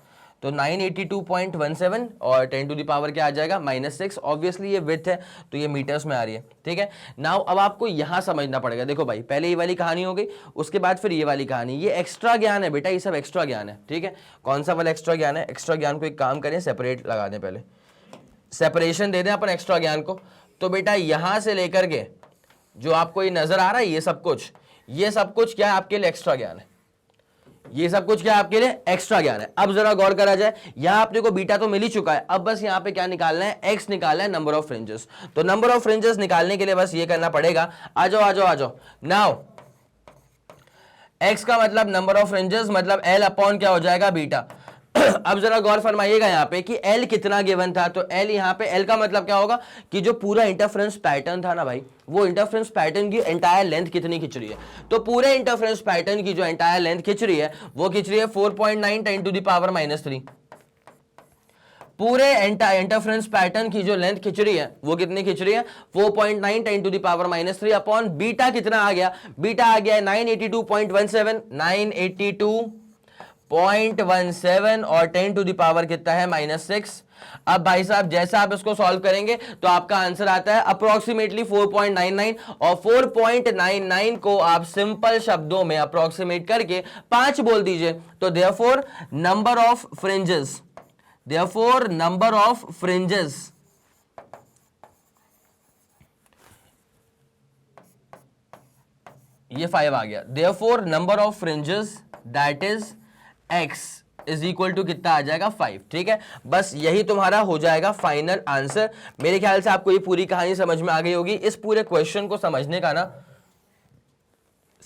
S1: तो 982.17 और 10 टू द पावर क्या आ जाएगा -6। ऑब्वियसली ये विड्थ है तो ये मीटर्स में आ रही है। ठीक है, नाउ अब आपको यहां समझना पड़ेगा। देखो भाई, पहले ये वाली कहानी हो गई, उसके बाद फिर ये वाली कहानी। ये एक्स्ट्रा ज्ञान है बेटा, ये सब एक्स्ट्रा ज्ञान है। ठीक है, कौन सा वाला एक्स्ट्रा ज्ञान है, एक्स्ट्रा ज्ञान को एक काम करें सेपरेट लगा दें, पहले सेपरेशन दे दें अपन एक्स्ट्रा ज्ञान को। तो बेटा यहां से लेकर के जो आपको ये नजर आ रहा है ये सब कुछ क्या है आपके लिए एक्स्ट्रा ज्ञान है, ये सब कुछ क्या आपके लिए एक्स्ट्रा ज्ञान है। अब जरा गौर करा जाए, यहां आपने को बीटा तो मिल ही चुका है, अब बस यहां पे क्या निकालना है, एक्स निकालना है, नंबर ऑफ फ्रिंजेस। तो नंबर ऑफ फ्रिंजेस निकालने के लिए बस ये करना पड़ेगा, आ जाओ आ जाओ आ जाओ। नाउ एक्स का मतलब नंबर ऑफ फ्रिंजेस, मतलब एल अपॉन क्या हो जाएगा बीटा। अब जरा गौर फरमाइएगा यहाँ पे कि L कितना गिवन था, तो L यहाँ पे L का मतलब क्या होगा कि जो पूरा इंटरफ्रेंस पैटर्न था ना भाई, वो इंटरफ्रेंस पैटर्न की एंटायर लेंथ कितनी खिंच रही है। तो पूरे इंटरफ्रेंस पैटर्न की जो एंटायर लेंथ खिंच रही है वो खिंच रही है 4.9 10 टू द पावर -3। पूरे इंटरफ्रेंस पैटर्न की जो लेंथ खिंच रही है वो कितनी खिंच रही है 4.9 10 to the power -3 upon beta कितना आ गया, बीटा आ गया 982.17, 982.17 और 10 टू द पावर कितना है -6। अब भाई साहब जैसा आप इसको सॉल्व करेंगे तो आपका आंसर आता है अप्रोक्सीमेटली 4.99, और 4.99 को आप सिंपल शब्दों में अप्रोक्सीमेट करके 5 बोल दीजिए। तो therefore number of fringes, therefore number of fringes ये 5 आ गया। Therefore number of fringes that is x is equal to कितना आ जाएगा 5। ठीक है, बस यही तुम्हारा हो जाएगा फाइनल आंसर। मेरे ख्याल से आपको ये पूरी कहानी समझ में आ गई होगी। इस पूरे क्वेश्चन को समझने का ना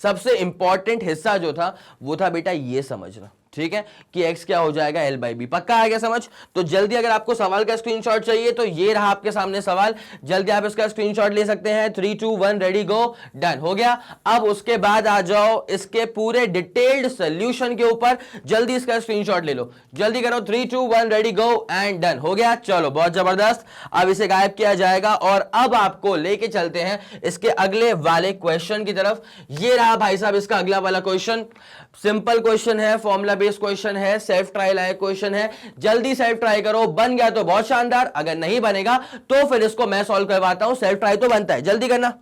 S1: सबसे इंपॉर्टेंट हिस्सा जो था वो था बेटा ये समझना, ठीक है, कि x क्या हो जाएगा L/B। पक्का आ गया समझ। तो जल्दी अगर आपको सवाल का स्क्रीनशॉट चाहिए तो ये रहा आपके सामने सवाल, जल्दी आप इसका स्क्रीनशॉट ले सकते हैं। 3 2 1 रेडी गो, डन हो गया। अब उसके बाद आ जाओ इसके पूरे डिटेल्ड सोल्यूशन के ऊपर, जल्दी इसका स्क्रीनशॉट ले लो, जल्दी करो। 3 2 1 रेडी गो एंड डन हो गया। चलो बहुत जबरदस्त, अब इसे गायब किया जाएगा और अब आपको लेके चलते हैं इसके अगले वाले क्वेश्चन की तरफ। ये रहा भाई साहब इसका अगला वाला क्वेश्चन। सिंपल क्वेश्चन है, फॉर्मूला बेस्ड क्वेश्चन है, सेल्फ ट्रायल आया क्वेश्चन है। जल्दी सेल्फ ट्राई करो, बन गया तो बहुत शानदार, अगर नहीं बनेगा तो फिर इसको मैं सॉल्व करवाता हूं। सेल्फ ट्राई तो बनता है, जल्दी करना।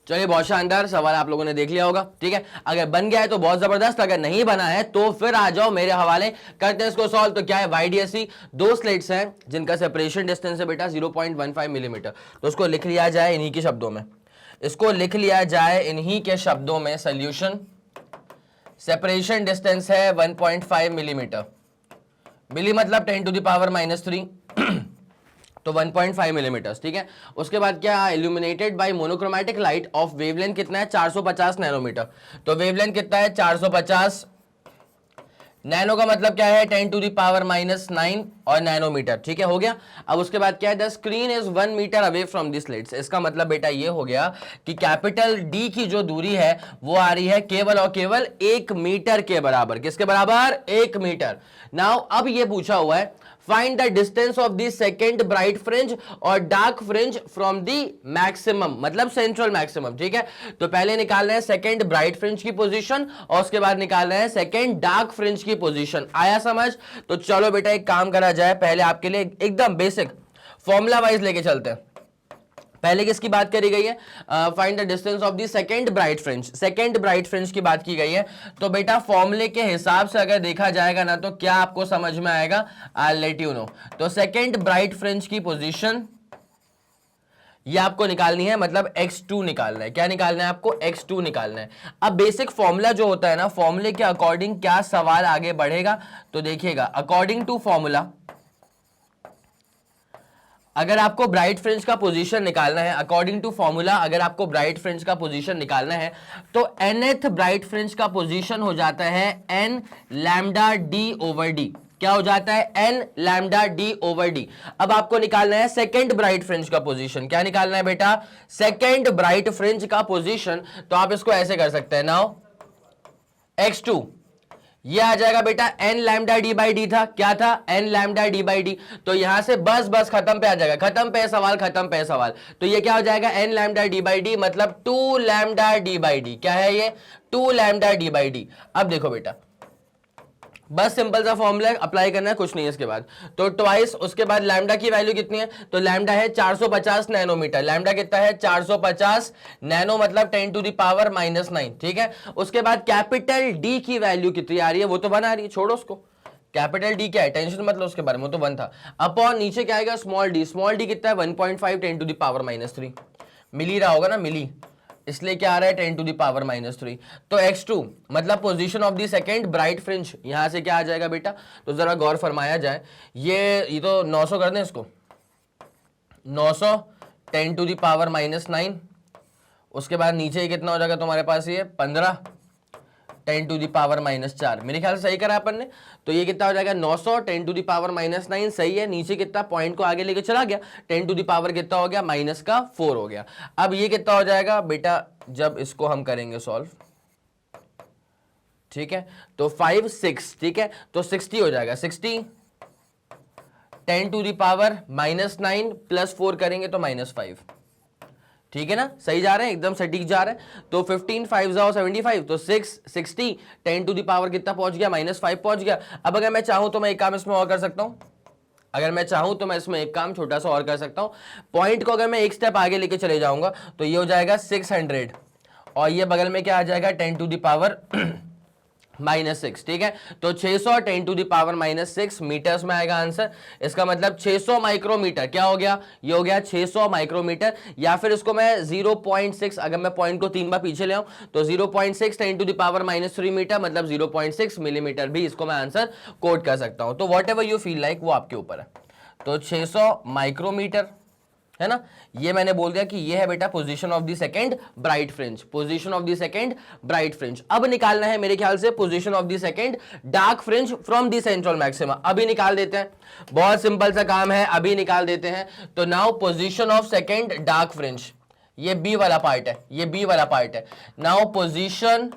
S1: चलिए बहुत शानदार, सवाल आप लोगों ने देख लिया होगा। ठीक है, अगर बन गया है तो बहुत जबरदस्त, अगर नहीं बना है तो फिर आ जाओ मेरे हवाले, करते हैं इसको सॉल्व। तो क्या है YDSE, 2 स्लेट्स हैं जिनका सेपरेशन डिस्टेंस है बेटा 0.15 मिलीमीटर। तो उसको लिख लिया जाए इन्हीं के शब्दों में, इसको लिख लिया जाए इन्हीं के शब्दों में। सोल्यूशन सेपरेशन डिस्टेंस है 1.5 मिलीमीटर, मिली मतलब 10 टू द पावर -3 तो 1.5 मिलीमीटर, ठीक है। उसके बाद क्या, illuminated by monochromatic light of wavelength कितना है 450 नैनोमीटर। तो वेवलेंथ कितना है 450, नैनो का मतलब क्या है 10⁻⁻⁹ और नैनोमीटर, ठीक है, हो गया। अब उसके बाद क्या है, the screen is 1 metre away from the slits. इसका मतलब बेटा ये हो गया कि कैपिटल डी की जो दूरी है वो आ रही है केवल और केवल 1 मीटर के बराबर। किसके बराबर, 1 मीटर। नाउ अब ये पूछा हुआ है find the distance of the second bright fringe और dark fringe from the maximum, मतलब सेंट्रल मैक्सिमम, ठीक है। तो पहले निकाल रहे हैं सेकेंड ब्राइट फ्रिंज की पोजीशन और उसके बाद निकाल रहे हैं सेकेंड डार्क फ्रिंज की पोजीशन। आया समझ? तो चलो बेटा एक काम करा जाए, पहले आपके लिए एकदम बेसिक फॉर्मूला वाइज लेके चलते हैं। पहले किसकी बात करी गई है, find the distance of the second bright fringe, second bright fringe की बात की गई है। तो बेटा फॉर्मूले के हिसाब से अगर देखा जाएगा ना तो क्या आपको समझ में आएगा, आई लेट यू नो। तो सेकंड ब्राइट फ्रिंज की पोजीशन ये आपको निकालनी है, मतलब x2 निकालना है। क्या निकालना है आपको, x2 निकालना है। अब बेसिक फॉर्मूला जो होता है ना, फॉर्मूले के अकॉर्डिंग क्या सवाल आगे बढ़ेगा, तो देखिएगा अकॉर्डिंग टू फॉर्मूला अगर आपको ब्राइट फ्रिंज का पोजीशन निकालना है, अकॉर्डिंग टू फॉर्मूला अगर आपको ब्राइट फ्रिंज का पोजीशन निकालना है तो nth ब्राइट फ्रिंज का पोजीशन हो जाता है n lambda D over D. क्या हो जाता है, n lambda D over D. अब आपको निकालना है सेकंड ब्राइट फ्रिंज का पोजीशन। क्या निकालना है बेटा, सेकंड ब्राइट फ्रिंज का पोजीशन। तो आप इसको ऐसे कर सकते हैं, नाउ x2 ये आ जाएगा बेटा n lambda D by D था, क्या था n lambda D by D. तो यहां से बस खत्म पे आ जाएगा, खत्म पे सवाल, खत्म पे सवाल। तो ये क्या हो जाएगा n lambda D by D, मतलब 2 लैम्डा डी बाई डी। क्या है ये, 2 लैम्डा डी बाई डी। अब देखो बेटा बस सिंपल सा फॉर्मूला अप्लाई करना है, कुछ नहीं है इसके बाद। तो ट्वाइस, उसके बाद लैम्डा की वैल्यू कितनी है, तो लैम्डा है 450 नैनोमीटर। लैम्डा कितना है 450 नैनो, मतलब 10⁻⁹, ठीक है। उसके बाद कैपिटल डी की वैल्यू कितनी आ रही है, वो तो 1 आ रही है, छोड़ो उसको। कैपिटल डी क्या है, टेंशन मतलब उसके बारे में, वो तो 1 था। अपॉन नीचे क्या आएगा स्मॉल डी, स्मॉल डी कितना है 1.5 10⁻⁻3 मिल ही रहा होगा ना, मिली, इसलिए क्या आ रहा है 10⁻⁻3। तो x2 मतलब position of the second bright fringe, यहां से क्या आ जाएगा बेटा, तो जरा गौर फरमाया जाए। ये तो 900 कर दें इसको, 900 10⁻⁻9। उसके बाद नीचे कितना हो जाएगा तुम्हारे पास, ये 15 10⁻⁻4। मेरे ख्याल से सही करा अपन ने। तो ये कितना हो जाएगा 900 10⁻⁻9, सही है। नीचे कितना पॉइंट को आगे लेके चला गया, 10 कितना हो गया, -4 हो गया। अब ये कितना हो जाएगा बेटा, जब इसको हम करेंगे सॉल्व, ठीक है, तो 5 6, ठीक है, तो 60 हो जाएगा, 60 10⁻⁻9 प्लस 4 करेंगे तो -5, ठीक है ना, सही जा रहे हैं, एकदम सटीक जा रहे हैं। तो 15 5 75, तो 6 60 10 कितना पहुंच गया, -5 पहुंच गया। अब अगर मैं चाहूं तो मैं एक काम इसमें और कर सकता हूं, अगर मैं चाहूं तो मैं इसमें एक काम छोटा सा और कर सकता हूं। पॉइंट को अगर मैं एक स्टेप आगे लेके चले जाऊंगा तो ये हो जाएगा 600 और ये बगल में क्या आ जाएगा 10⁻⁻6, ठीक है। तो 600 10⁻⁻6 मीटर्स में आएगा आंसर। इसका मतलब 600 माइक्रोमीटर। क्या हो गया, ये हो गया 600 माइक्रोमीटर। या फिर इसको मैं 0.6, अगर मैं पॉइंट को 3 बार पीछे ले आऊं तो 0.6 10⁻⁻3 मीटर, मतलब 0.6 मिलीमीटर भी इसको मैं आंसर कोट कर सकता हूं। तो what ever you feel like, वो आपके ऊपर है। तो 600 माइक्रोमीटर है ना, ये मैंने बोल दिया कि ये है बेटा position of the second bright fringe, position of the second bright fringe. अब निकालना है मेरे ख्याल से position of the second dark fringe from the central maxima. अभी निकाल देते हैं, बहुत सिंपल सा काम है, अभी निकाल देते हैं। तो now position of second dark fringe, ये बी वाला पार्ट है, ये बी वाला पार्ट है। Now position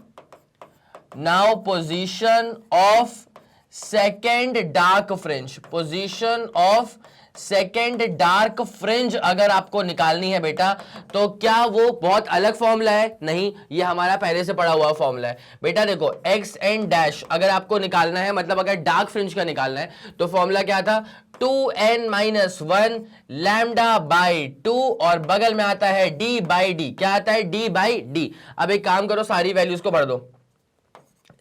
S1: of second dark fringe, position of second dark fringe अगर आपको निकालनी है बेटा, तो क्या वो बहुत अलग फॉर्मूला है, नहीं, ये हमारा पहले से पढ़ा हुआ फॉर्मूला है बेटा। देखो एक्स एन डैश अगर आपको निकालना है, मतलब अगर डार्क फ्रिंज का निकालना है तो फॉर्मूला क्या था, 2n-1 लैम्डा बाई 2 और बगल में आता है d बाई डी। क्या आता है, d बाई डी। अब एक काम करो, सारी वैल्यूज को भर दो,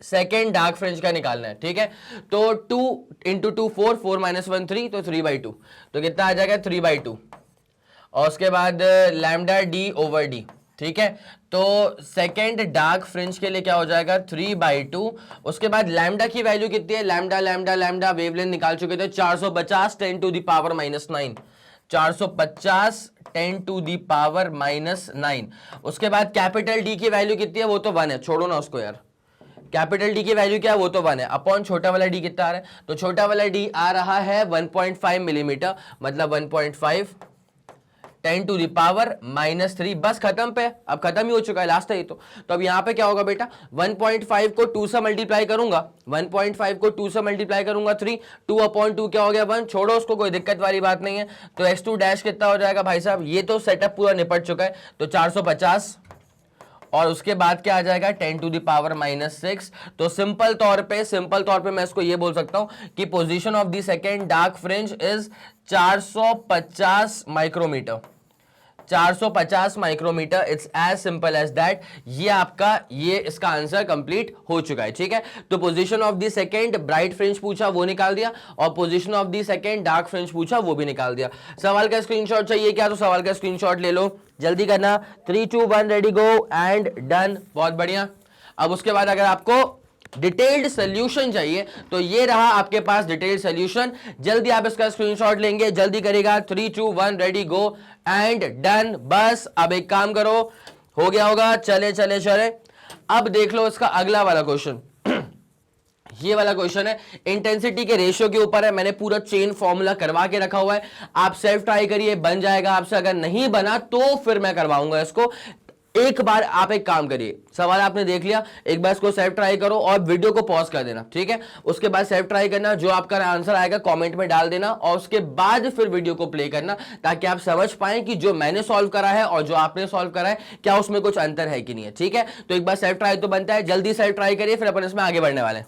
S1: सेकेंड डार्क फ्रिंज का निकालना है, ठीक है। तो 2 × 2 4, 4 - 1 3, तो 3/2, तो कितना आ जाएगा 3/2। और उसके बाद लैम्डा डी ओवर डी, ठीक है। तो सेकेंड डार्क फ्रिंज के लिए क्या हो जाएगा 3/2। उसके बाद लैम्डा की वैल्यू कितनी है, लैम्डा वेवलेंथ निकाल चुके थे 450 10⁻⁻9, 450 10⁻⁻⁹। उसके बाद कैपिटल डी की वैल्यू कितनी है, वो तो 1 है, छोड़ो ना उसको यार। कैपिटल डी की वैल्यू क्या है, वो तो 1 है, अपॉन छोटा वाला डी कितना आ रहा है, तो छोटा वाला डी आ रहा है 1.5 मिलीमीटर, मतलब 1.5 10⁻⁻3। बस खत्म पे, अब खत्म ही हो चुका है, लास्ट है ये तो अब यहाँ पे क्या होगा बेटा, 1.5 को 2 से मल्टीप्लाई करूंगा, 1.5 को 2 से मल्टीप्लाई करूंगा 3, 2/2 क्या हो गया 1, छोड़ो उसको, कोई दिक्कत वाली बात नहीं है। तो x2 डैश कितना हो जाएगा भाई साहब, ये तो सेटअप पूरा निपट चुका है, तो 450 और उसके बाद क्या आ जाएगा 10⁻⁻6। तो सिंपल तौर पे मैं इसको ये बोल सकता हूं कि position of the second dark fringe is 450 micrometre, 450 micrometre. It's as simple as that. ये इसका आंसर कंप्लीट हो चुका है, ठीक है। तो position of the second bright fringe पूछा, वो निकाल दिया, और position of the second dark fringe पूछा, वो भी निकाल दिया। सवाल का स्क्रीनशॉट चाहिए क्या, तो सवाल का स्क्रीनशॉट ले लो, जल्दी करना, 3 2 1 रेडी गो एंड डन। बहुत बढ़िया। अब उसके बाद अगर आपको डिटेल्ड सोल्यूशन चाहिए तो ये रहा आपके पास डिटेल्ड सोल्यूशन, जल्दी आप इसका स्क्रीनशॉट लेंगे, जल्दी करेगा, 3 2 1 रेडी गो एंड डन। बस अब एक काम करो, हो गया होगा, चले चले चले। अब देख लो इसका अगला वाला क्वेश्चन। ये वाला क्वेश्चन है इंटेंसिटी के रेशियो के ऊपर है, मैंने पूरा चेन फॉर्मूला करवा के रखा हुआ है, आप सेल्फ ट्राई करिए, बन जाएगा आपसे, अगर नहीं बना तो फिर मैं करवाऊंगा इसको। एक बार आप एक काम करिए, सवाल आपने देख लिया, एक बार इसको सेल्फ ट्राई करो और वीडियो को पॉज कर देना, ठीक है। उसके बाद सेल्फ ट्राई करना, जो आपका आंसर आएगा कमेंट में डाल देना, और उसके बाद फिर वीडियो को प्ले करना, ताकि आप समझ पाएं कि जो मैंने सॉल्व करा है और जो आपने सॉल्व करा है क्या उसमें कुछ अंतर है कि नहीं है, ठीक है। तो एक बार सेल्फ ट्राई तो बनता है, जल्दी सेल्फ ट्राई करिए, फिर अपन इसमें आगे बढ़ने वाले हैं।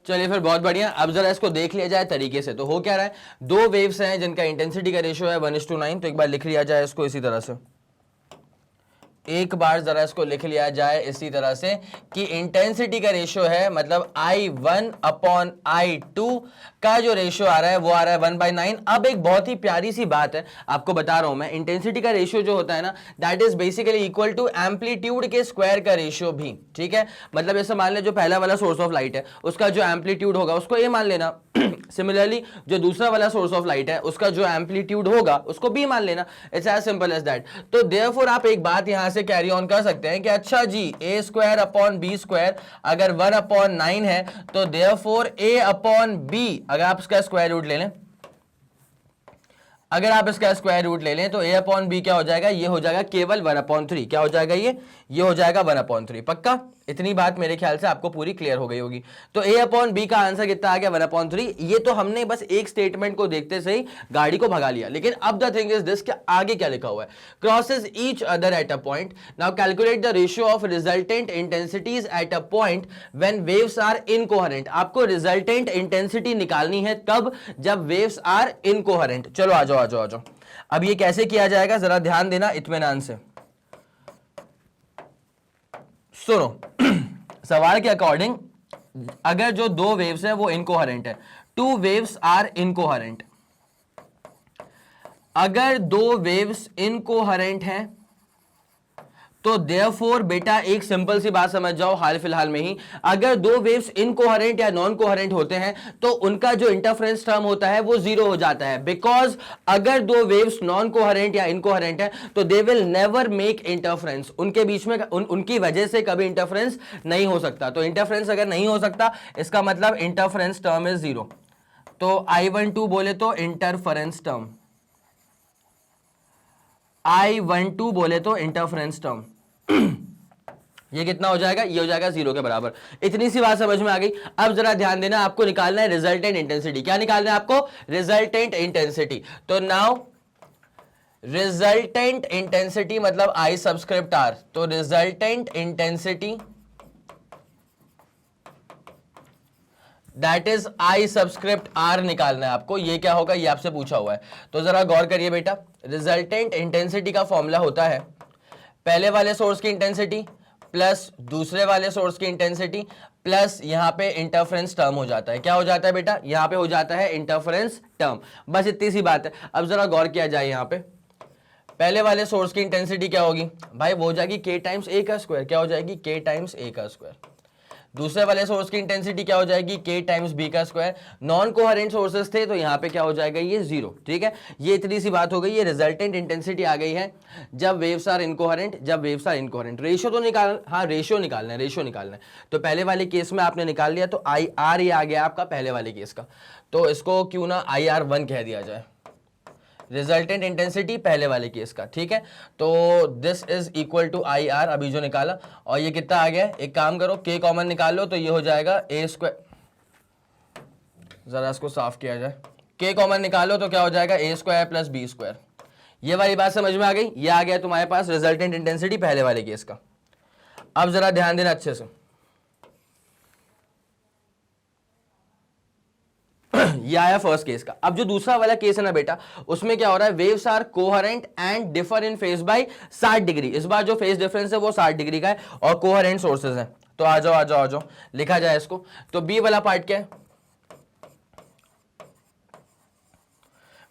S1: चलिए फिर, बहुत बढ़िया। अब जरा इसको देख लिया जाए तरीके से। तो हो क्या रहा है, दो वेव्स हैं जिनका इंटेंसिटी का रेशियो है 1:9। तो एक बार लिख लिया जाए इसको इसी तरह से, एक बार जरा इसको लिख लिया जाए इसी तरह से कि इंटेंसिटी का रेशियो है, मतलब I1/I2 का जो रेशियो आ रहा है वो आ रहा है 1/9। अब एक बहुत ही प्यारी सी बात है, आपको बता रहा हूं मैं, इंटेंसिटी का रेशियो जो होता है ना, that is basically equal to amplitude के स्क्वायर का रेशियो भी, ठीक है। मतलब जैसे मान ले जो पहला वाला सोर्स ऑफ लाइट है उसका जो एम्पलीट्यूड होगा उसको ए मान लेना, सिमिलरली जो दूसरा वाला सोर्स ऑफ लाइट है उसका जो एम्पलीट्यूड होगा उसको बी मान लेना। It's as simple as that. तो देयरफॉर आप एक बात यहां से कैरी ऑन कर सकते हैं कि अच्छा जी, a² अगर 1/9 है तो देयरफॉर a/b, अगर आप इसका स्क्वायर रूट ले लें, अगर आप इसका स्क्वायर रूट ले लें तो a/b क्या हो जाएगा, ये हो जाएगा केवल 1/3। क्या हो जाएगा, ये हो जाएगा 1/3। पक्का, इतनी बात मेरे ख्याल से आपको पूरी क्लियर हो गई होगी। तो a/b का आंसर कितना आ गया 1/3। ये तो हमने बस एक स्टेटमेंट को देखते से ही गाड़ी को भगा लिया, लेकिन अब द थिंग इज दिस, कि आगे क्या लिखा हुआ है, crosses each other at a point, now calculate the ratio of resultant intensities at a point when waves are incoherent. आपको रिजल्टेंट इंटेंसिटी निकालनी है तब जब वेव्स आर इनकोहेरेंट। चलो आ जाओ आ जाओ आ जाओ। अब ये कैसे किया जाएगा जरा ध्यान देना इत्मीनान से, सुनो। सवाल के अकॉर्डिंग अगर जो दो वेव्स है वो इनकोहेरेंट है, टू वेव्स आर इनकोहेरेंट, अगर दो वेव्स इनकोहेरेंट हैं तो देयरफॉर बेटा एक सिंपल सी बात समझ जाओ हाल फिलहाल में ही, अगर दो वेव्स इनकोहेरेंट या नॉन कोहेरेंट होते हैं तो उनका जो इंटरफेरेंस टर्म होता है वो जीरो हो जाता है, बिकॉज अगर दो वेव्स नॉन कोहेरेंट या इनकोहेरेंट है तो they will never make interference, उनके बीच में उनकी वजह से कभी इंटरफेरेंस नहीं हो सकता। तो इंटरफेरेंस अगर नहीं हो सकता इसका मतलब इंटरफेरेंस टर्म इज जीरो। तो I12 बोले तो इंटरफेरेंस टर्म, I12 बोले तो इंटरफेरेंस टर्म ये कितना हो जाएगा, ये हो जाएगा 0 के बराबर। इतनी सी बात समझ में आ गई। अब जरा ध्यान देना, आपको निकालना है रिजल्टेंट इंटेंसिटी। क्या निकालना है आपको, रिजल्टेंट इंटेंसिटी। तो नाउ रिजल्टेंट इंटेंसिटी मतलब I सबस्क्रिप्ट R, तो resultant intensity that is I subscript R निकालना है आपको। ये क्या होगा, ये आपसे पूछा हुआ है, तो जरा गौर करिए बेटा। रिजल्टेंट इंटेंसिटी का फॉर्मूला होता है पहले वाले सोर्स की इंटेंसिटी प्लस दूसरे वाले सोर्स की इंटेंसिटी प्लस यहां पे इंटरफेरेंस टर्म हो जाता है। क्या हो जाता है बेटा, यहां पे हो जाता है इंटरफेरेंस टर्म। बस इतनी सी बात है। अब जरा गौर किया जाए, यहां पे पहले वाले सोर्स की इंटेंसिटी क्या होगी भाई, वो हो जाएगी k टाइम्स a का स्क्वायर। क्या हो जाएगी, k टाइम्स a का स्क्वायर। दूसरे वाले सोर्स की इंटेंसिटी क्या हो जाएगी, k टाइम्स b का स्क्वायर। नॉन कोहेरेंट सोर्सेस थे तो यहाँ पे क्या हो जाएगा, ये 0। ठीक है, ये इतनी सी बात हो गई। ये रिजल्टेंट इंटेंसिटी आ गई है जब वेव्स आर इनकोहेरेंट, जब वेव्स आर इनकोहेरेंट। रेशियो तो निकाल, हाँ रेशियो निकालना है, रेशियो निकालना है। तो पहले वाले केस में आपने निकाल लिया, तो आई आर ये आ गया आपका पहले वाले केस का, तो इसको क्यों ना IR1 कह दिया जाए, रिजल्टेंट इंटेंसिटी पहले वाले केस का। ठीक है, तो this is equal to IR अभी जो निकाला, और ये कितना आ गया, एक काम करो k कॉमन निकाल लो, तो ये हो जाएगा a स्क्वायर, जरा इसको साफ किया जाए, k कॉमन निकालो तो क्या हो जाएगा, a square plus b square. ये वाली बात समझ में आ गई, ये आ गया तुम्हारे पास रिजल्टेंट इंटेंसिटी पहले वाले केस का। अब जरा ध्यान देना अच्छे से, ये आया फर्स्ट केस का। अब जो दूसरा वाला केस है ना बेटा, उसमें क्या हो रहा है, waves are coherent and differ in phase by 60 degree. इस बार जो फेज डिफरेंस है वो 60 डिग्री का है और कोहेरेंट सोर्सेज हैं। तो आ जाओ आ जाओ आ जाओ, लिखा जाए इसको। तो बी वाला पार्ट क्या है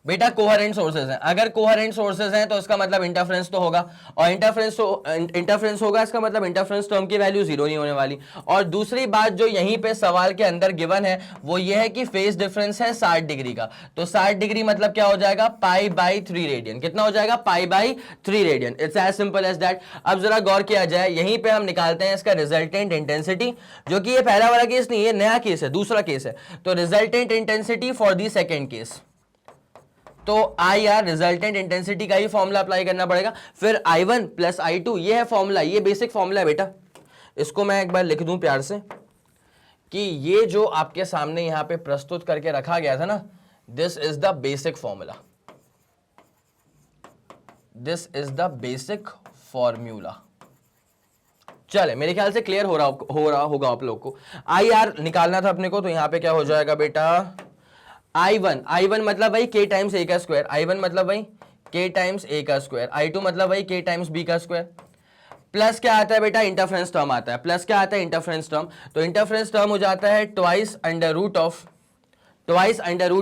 S1: बेटा, कोहेरेंट सोर्सेज हैं। अगर कोहेरेंट सोर्सेज हैं तो इसका मतलब इंटरफेरेंस तो होगा, और इंटरफेरेंस होगा, इसका मतलब इंटरफेरेंस टर्म की वैल्यू 0 नहीं होने वाली। और दूसरी बात जो यहीं पे सवाल के अंदर गिवन है वो ये है कि फेज डिफरेंस है 60 डिग्री का। तो 60 डिग्री मतलब क्या हो जाएगा, π/3 रेडियन। कितना हो जाएगा, π/3 radian. It's as simple as that. अब जरा गौर किया जाए, यहीं पे हम निकालते हैं इसका रिजल्टेंट इंटेंसिटी, जो कि ये पहला वाला केस नहीं, ये नया केस है, दूसरा केस है। तो resultant intensity for the second case, तो IR रिजल्टेंट इंटेंसिटी का ही फॉर्मूला अप्लाई करना पड़ेगा। फिर I1 प्लस I2, ये है फॉर्मूला, ये बेसिक फॉर्मूला है बेटा। इसको मैं एक बार लिख दूं प्यार से कि ये जो आपके सामने यहां पे प्रस्तुत करके रखा गया था ना, this is the basic formula, this is the basic formula. चले, मेरे ख्याल से क्लियर हो रहा होगा आप लोग को। IR निकालना था अपने को, तो यहां पे क्या हो जाएगा बेटा, I1 मतलब भाई k टाइम्स a का स्क्वायर, I1 मतलब भाई k टाइम्स a का स्क्वायर, I2 मतलब भाई k टाइम्स b का स्क्वायर, प्लस क्या आता है बेटा, इंटरफेरेंस टर्म आता है। प्लस क्या आता है, इंटरफेरेंस टर्म। तो इंटरफेरेंस टर्म हो जाता है twice under root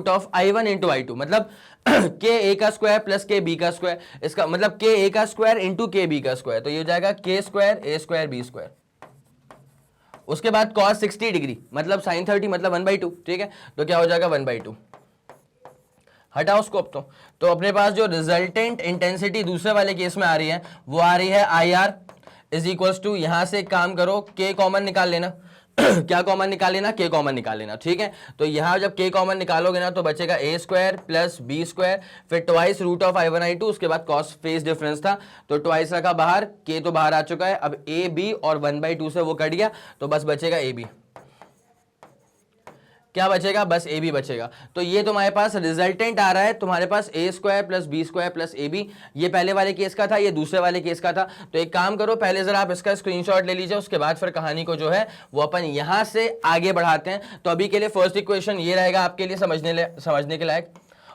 S1: of I1 into I2, मतलब k a का स्क्वायर प्लस k b का स्क्वायर, इसका मतलब k a का स्क्वायर इंटू k b का स्क्वायर। तो ये हो जाएगा k square a square b square. उसके बाद cos 60 डिग्री मतलब sin 30 मतलब 1/2। ठीक है, तो क्या हो जाएगा 1/2। हटाओ उसको अब। तो अपने पास जो रिजल्टेंट इंटेंसिटी दूसरे वाले केस में आ रही है वो आ रही है IR इज इक्वल्स टू, यहां से काम करो k कॉमन निकाल लेना क्या कॉमन निकाल लेना, k कॉमन निकाल लेना। ठीक है, तो यहां जब k कॉमन निकालोगे ना तो बचेगा a square plus b square, फिर twice root of I1 I2, उसके बाद cos फेज डिफरेंस था तो ट्वाइस रखा बाहर, k तो बाहर आ चुका है। अब a b और 1/2 से वो कट गया, तो बस बचेगा a b। क्या बचेगा, बस ए बी बचेगा। तो ये तुम्हारे पास रिजल्टेंट आ रहा है तुम्हारे पास a square plus b square plus A B. ये पहले वाले केस का था, ये दूसरे वाले केस का था। तो एक काम करो, पहले जरा आप इसका स्क्रीनशॉट ले लीजिए, उसके बाद फिर कहानी को जो है वो अपन यहां से आगे बढ़ाते हैं। तो अभी के लिए फर्स्ट इक्वेशन ये रहेगा आपके लिए समझने के लायक,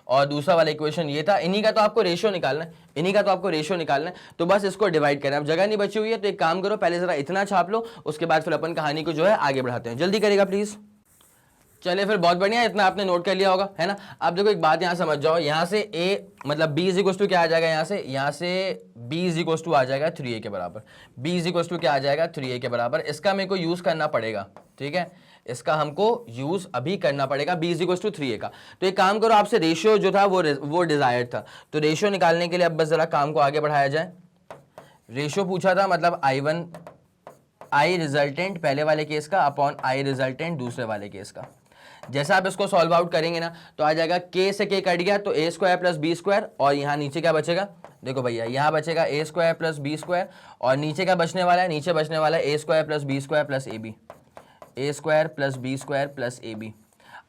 S1: और दूसरा वाला इक्वेशन ये था। इन्हीं का तो आपको रेशियो निकालना है, तो बस इसको डिवाइड करना है। अब जगह नहीं बची हुई है तो एक काम करो, पहले जरा इतना छाप लो, उसके बाद फिर अपन कहानी को जो है आगे बढ़ाते हैं। जल्दी करेगा प्लीज। चलिए फिर, बहुत बढ़िया, इतना आपने नोट कर लिया होगा, है ना। अब देखो एक बात यहाँ समझ जाओ, यहाँ से a मतलब b इज इक्वल टू क्या आ जाएगा, यहाँ से b इज इक्वल टू आ जाएगा 3a के बराबर। b इज इक्वल टू क्या आ जाएगा, 3a के बराबर। इसका मेरे को यूज करना पड़ेगा, ठीक है, इसका हमको यूज अभी करना पड़ेगा, b is equal to 3a का। तो एक काम करो, आपसे रेशियो जो था वो डिजायर्ड था, तो रेशियो निकालने के लिए अब बस जरा काम को आगे बढ़ाया जाए। रेशियो पूछा था, मतलब I रिजल्टेंट पहले वाले केस का अपॉन I रिजल्टेंट दूसरे वाले केस का। जैसा आप इसको सॉल्व आउट करेंगे ना तो आ जाएगा k से k कट गया तो a square plus b square, और यहाँ नीचे क्या बचेगा, देखो भैया यहाँ बचेगा a square plus b square, और नीचे क्या बचने वाला है, नीचे बचने वाला है a square plus b square plus ab, a square plus b square plus ab।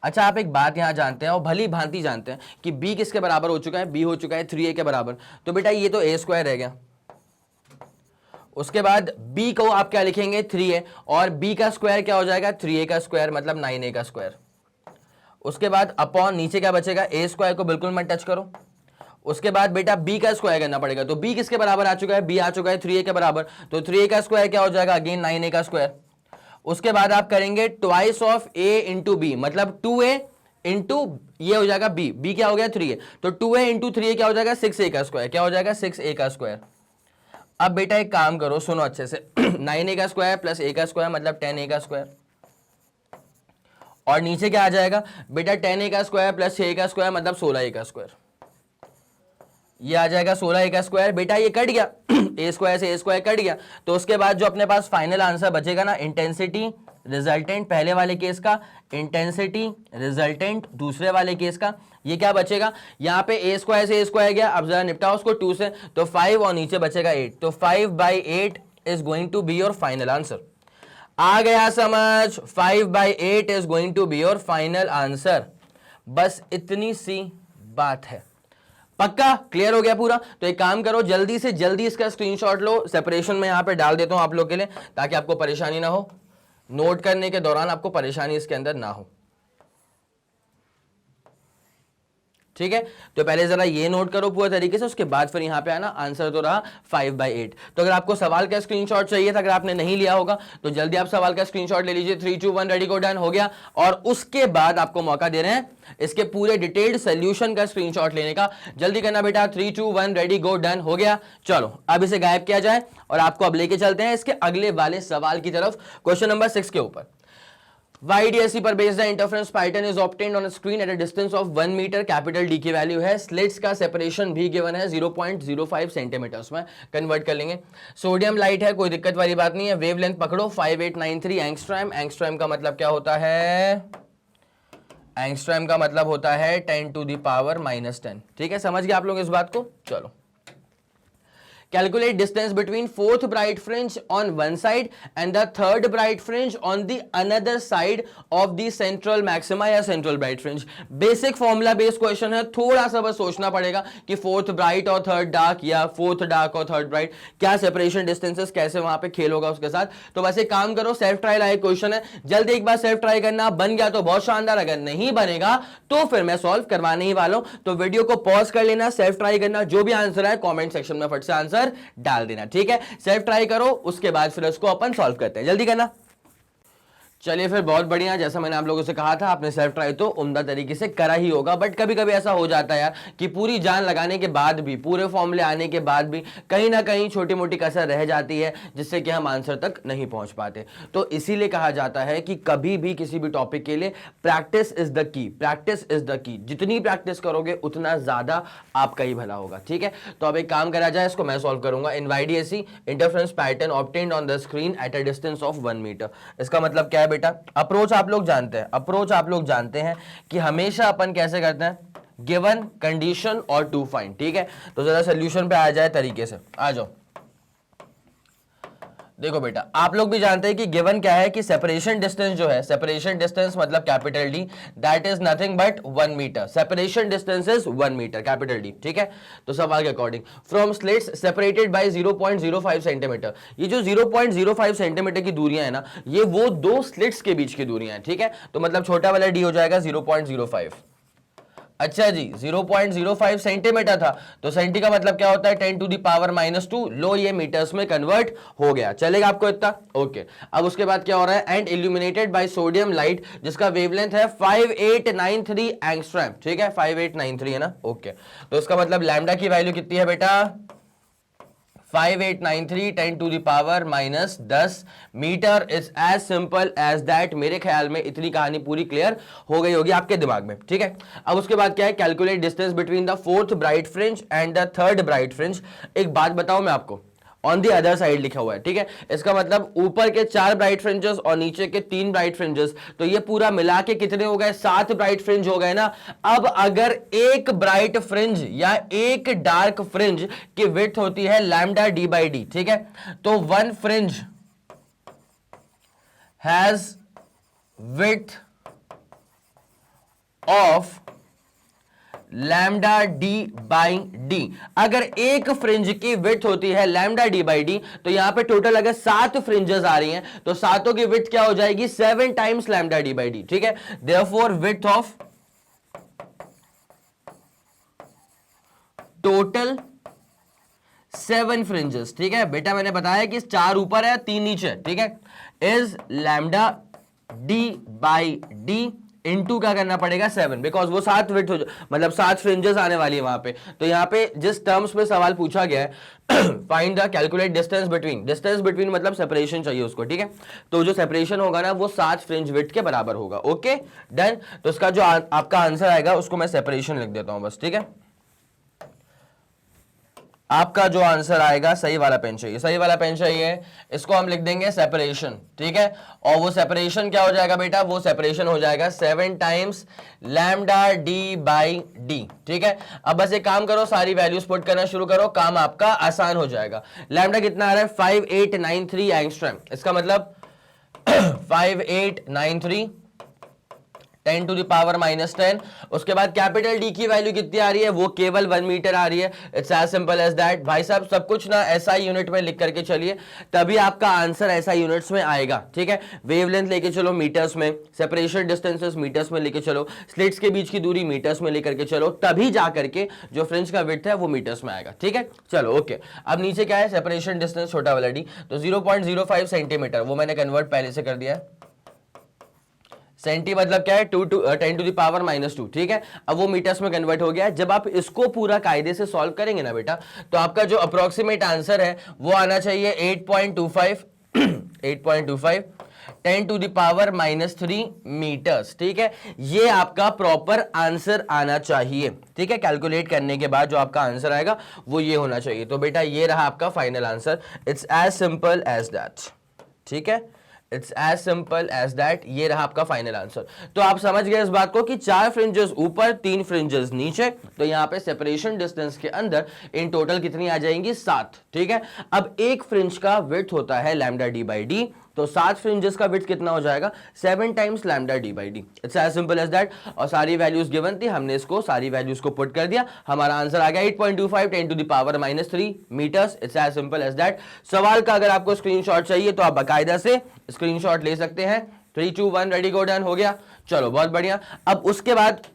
S1: अच्छा, आप एक बात यहाँ जानते हैं और भली भांति जानते हैं कि b किसके बराबर हो चुका है, b हो चुका है 3a के बराबर। तो बेटा ये तो a स्क्वायर रह गया, उसके बाद b को आप क्या लिखेंगे 3a, और b का स्क्वायर क्या हो जाएगा 3a का स्क्वायर मतलब 9a का स्क्वायर। उसके बाद अपॉन नीचे क्या बचेगा, a स्क्वायर को बिल्कुल मत टच करो। उसके बाद बेटा b का स्क्वायर करना पड़ेगा, तो b किसके बराबर आ चुका है, b आ चुका है 3a के बराबर, तो 3a का स्क्वायर क्या हो जाएगा, अगेन 9a का स्क्वायर। उसके बाद आप करेंगे twice of a into B, मतलब 2a इंटू ये हो जाएगा b, b क्या हो गया 3a, तो 2a इंटू 3a क्या हो जाएगा 6a का स्क्वायर, क्या हो जाएगा 6a का स्क्वायर। अब बेटा एक काम करो, सुनो अच्छे से 9a का स्क्वायर प्लस a का स्क्वायर मतलब 10a का स्क्वायर, और नीचे क्या आ जाएगा बेटा 10a का स्क्वायर प्लस 6a का स्क्वायर मतलब 16a का स्क्वायर, ये आ जाएगा 16a का स्क्वायर। बेटा ये कट गया ए स्क्वायर से ए स्क्वायर कट गया, तो उसके बाद जो अपने पास फाइनल आंसर बचेगा ना, इंटेंसिटी रिजल्टेंट पहले वाले केस का, इंटेंसिटी रिजल्टेंट दूसरे वाले केस का, ये क्या बचेगा यहाँ पे ए स्क्वायर से ए स्क्वायर गया, अब जरा निपटाओ उसको 2 से, तो 5 और नीचे बचेगा 8, तो 5/8 is going to be your final answer. आ गया समझ, 5/8 is going to be your final answer. बस इतनी सी बात है, पक्का क्लियर हो गया पूरा। तो एक काम करो, जल्दी से जल्दी इसका स्क्रीनशॉट लो, सेपरेशन में यहां पे डाल देता हूं आप लोग के लिए, ताकि आपको परेशानी ना हो, नोट करने के दौरान आपको परेशानी इसके अंदर ना हो, ठीक है। तो पहले जरा ये नोट करो पूरे तरीके से, उसके बाद फिर यहां पे आना, आंसर तो रहा 5/8। तो अगर आपको सवाल का स्क्रीनशॉट चाहिए था, अगर आपने नहीं लिया होगा तो जल्दी आप सवाल का स्क्रीनशॉट ले लीजिए। 3 2 1 रेडी गो डन हो गया। और उसके बाद आपको मौका दे रहे हैं इसके पूरे डिटेल्ड सोल्यूशन का स्क्रीनशॉट लेने का। जल्दी करना बेटा, 3 2 1 रेडी गो डन हो गया। चलो अब इसे गायब किया जाए और आपको अब लेके चलते हैं इसके अगले वाले सवाल की तरफ, क्वेश्चन नंबर 6 के ऊपर। YDSC पर based the interference pattern is obtained on a screen at a distance of 1 metre, capital D की वैल्यू है, स्लिट्स का सेपरेशन भी गिवन है 0.05 सेंटीमीटर्स में, कन्वर्ट कर लेंगे। सोडियम लाइट है, कोई दिक्कत वाली बात नहीं है, वेवलेंथ पकड़ो 5893 एंगस्ट्रॉम। एंगस्ट्रॉम का मतलब क्या होता है, एंगस्ट्रॉम का मतलब होता है 10⁻⁻10, ठीक है, समझ गए आप लोग इस बात को। चलो, calculate distance between fourth bright fringe on one side and the third bright fringe on the another side of the central maxima या central bright fringe। Basic formula based question है, थोड़ा सा बस सोचना पड़ेगा कि फोर्थ ब्राइट और third dark या फोर्थ डार्क और थर्ड ब्राइट क्या सेपरेशन डिस्टेंसेस, कैसे वहां पे खेल होगा उसके साथ। तो बस एक काम करो, सेल्फ ट्राई लाइक क्वेश्चन है, जल्दी एक बार सेल्फ ट्राई करना, बन गया तो बहुत शानदार, अगर नहीं बनेगा तो फिर मैं सॉल्व करवाने ही वाला हूं। तो वीडियो को पॉज कर लेना, सेल्फ ट्राई करना, जो भी आंसर है कॉमेंट सेक्शन में फट से आंसर डाल देना, ठीक है। सेल्फ ट्राई करो, उसके बाद फिर उसको अपन सॉल्व करते हैं, जल्दी करना। चलिए फिर, बहुत बढ़िया। जैसा मैंने आप लोगों से कहा था, आपने सेल्फ ट्राई तो उम्दा तरीके से करा ही होगा, बट कभी कभी ऐसा हो जाता है यार कि पूरी जान लगाने के बाद भी, पूरे फॉर्मूले आने के बाद भी कहीं ना कहीं छोटी मोटी कसर रह जाती है, जिससे कि हम आंसर तक नहीं पहुंच पाते। तो इसीलिए कहा जाता है कि कभी भी किसी भी टॉपिक के लिए practice is the key, practice is the key. जितनी प्रैक्टिस करोगे उतना ज्यादा आपका ही भला होगा, ठीक है। तो अब एक काम करा जाए, इसको मैं सॉल्व करूंगा। In YDSC interference pattern obtained on the screen at a distance of 1 metre. इसका मतलब क्या है बेटा, अप्रोच आप लोग जानते हैं, अप्रोच आप लोग जानते हैं कि हमेशा अपन कैसे करते हैं, गिवन कंडीशन और टू फाइंड, ठीक है। तो जरा सोल्यूशन पे आ जाए तरीके से, आ जाओ। देखो बेटा, आप लोग भी जानते हैं कि गिवन क्या है कि सेपरेशन डिस्टेंस जो है, सेपरेशन डिस्टेंस मतलब capital D, that is nothing but 1 metre. Separation distance is 1 metre, capital D, ठीक है। तो सवाल के according, from slits separated by 0.05 centimetre, ये जो 0.05 सेंटीमीटर की दूरियां है ना, ये वो दो स्लिट्स के बीच की दूरियां हैं, ठीक है। तो मतलब छोटा वाला डी हो जाएगा 0.05। अच्छा जी, 0.05 सेंटीमीटर था, तो सेंटी का मतलब क्या होता है 10⁻⁻²। लो, ये मीटर्स में कन्वर्ट हो गया, चलेगा आपको इतना, ओके। अब उसके बाद क्या हो रहा है, and illuminated by sodium light, जिसका वेवलेंथ है 5893 एंगस्ट्रॉम, ठीक है, 5893 है ना, ओके। तो इसका मतलब लैम्डा की वैल्यू कितनी है बेटा, 5893 10⁻⁻10 metre. Is as simple as that. मेरे ख्याल में इतनी कहानी पूरी क्लियर हो गई होगी आपके दिमाग में, ठीक है। अब उसके बाद क्या है, calculate distance between the fourth bright fringe and the third bright fringe. एक बात बताऊं मैं आपको, ऑन द अदर साइड लिखा हुआ है, ठीक है। इसका मतलब ऊपर के 4 ब्राइट फ्रिंजेस और नीचे के 3 ब्राइट फ्रिंजेस, तो ये पूरा मिला के कितने हो गए, 7 ब्राइट फ्रिंज हो गए ना। अब अगर एक ब्राइट फ्रिंज या एक डार्क फ्रिंज की विड्थ होती है लैम्डा d/d, ठीक है, तो 1 fringe has width of lambda d/d। अगर एक फ्रिंज की विड्थ होती है लैम्डा d/d, तो यहां पे टोटल अगर 7 फ्रिंजेस आ रही हैं, तो सातों की विड्थ क्या हो जाएगी, 7 टाइम्स लैम्डा d/d, ठीक है। Therefore width of total 7 fringes, ठीक है बेटा, मैंने बताया कि 4 ऊपर है 3 नीचे, ठीक है, इज लैम्डा d/d इनटू क्या करना पड़ेगा 7, बिकॉज वो 7 विड्थ मतलब 7 फ्रिंजेस आने वाली है वहां पे। तो यहाँ पे जिस टर्म्स में सवाल पूछा गया है find the calculate distance between मतलब सेपरेशन चाहिए उसको, ठीक है। तो जो सेपरेशन होगा ना वो 7 फ्रिंज विड्थ के बराबर होगा। Okay done. तो इसका जो आपका आंसर आएगा उसको मैं सेपरेशन लिख देता हूं बस, ठीक है। आपका जो आंसर आएगा, सही वाला पेन चाहिए, इसको हम लिख देंगे सेपरेशन, ठीक है। और वो सेपरेशन क्या हो जाएगा बेटा, वो सेपरेशन हो जाएगा 7 times lambda D by D, ठीक है। अब बस एक काम करो, सारी वैल्यूज पुट करना शुरू करो, काम आपका आसान हो जाएगा। लैम्डा कितना आ रहा है 5893 एंगस्ट्रॉम, इसका मतलब 5893 10 टू द पावर -10। उसके बाद कैपिटल डी की वैल्यू कितनी आ रही है, वो केवल 1 मीटर आ रही है। It's as simple as that. भाई साहब सब कुछ ना एसआई यूनिट में लिख करके चलिए, तभी आपका आंसर एसआई यूनिट्स में आएगा, ठीक है। वेवलेंथ लेके चलो मीटर्स में, सेपरेशन डिस्टेंसेस मीटर्स में लेके चलो, स्लिट्स के बीच की दूरी मीटर्स में लेकर के चलो, तभी जाकर के जो फ्रिंज का विड्थ है वो मीटर्स में आएगा, ठीक है। चलो ओके, अब नीचे क्या है, सेपरेशन डिस्टेंस छोटा वाला डी, तो 0.05 सेंटीमीटर, वो मैंने कन्वर्ट पहले से कर दिया है। सेंटी मतलब क्या है 10 टू द पावर -2, ठीक है। अब वो मीटर्स में कन्वर्ट हो गया है। जब आप इसको पूरा कायदे से सॉल्व करेंगे ना बेटा, तो आपका जो अप्रोक्सीमेट आंसर है वो आना चाहिए 8.25 10 टू द पावर -3 मीटर्स, ठीक है। ये आपका प्रॉपर आंसर आना चाहिए, ठीक है। कैलकुलेट करने के बाद जो आपका आंसर आएगा वो ये होना चाहिए। तो बेटा ये रहा आपका final answer. It's as simple as that, ठीक है। It's as simple as that. ये रहा आपका फाइनल आंसर। तो आप समझ गए इस बात को कि 4 फ्रिंजेस ऊपर 3 फ्रिंजेस नीचे, तो यहां पे सेपरेशन डिस्टेंस के अंदर इन टोटल कितनी आ जाएंगी 7, ठीक है। अब एक फ्रिंज का विड्थ होता है लैम्डा डी बाई डी, तो 7 फ्रिंजेस का विड्थ कितना हो जाएगा 7 times lambda D by D. It's as simple as that. और सारी वैल्यूज गिवन थी, हमने इसको सारी वैल्यूज को पुट कर दिया, हमारा आंसर आ गया 8.25 10 to the power -3 metres. It's as simple as that. सवाल का अगर आपको स्क्रीनशॉट चाहिए तो आप बाकायदा से स्क्रीनशॉट ले सकते हैं। 3 2 1 रेडी गो डन, हो गया। चलो बहुत बढ़िया। अब उसके बाद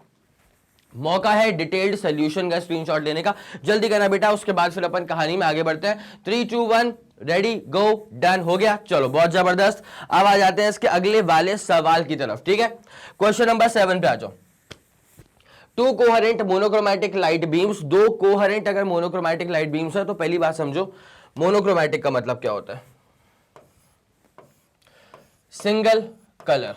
S1: मौका है डिटेल्ड सॉल्यूशन का स्क्रीनशॉट लेने का, जल्दी करना बेटा, उसके बाद फिर अपन कहानी में आगे बढ़ते हैं। 3 2 1 रेडी गो डन, हो गया। चलो बहुत जबरदस्त। अब आ जाते हैं इसके अगले वाले सवाल की तरफ, ठीक है। क्वेश्चन नंबर 7 पे आ जाओ। 2 coherent monochromatic light beams, 2 coherent अगर मोनोक्रोमैटिक लाइट बीम्स है तो पहली बात समझो मोनोक्रोमैटिक का मतलब क्या होता है, single colour.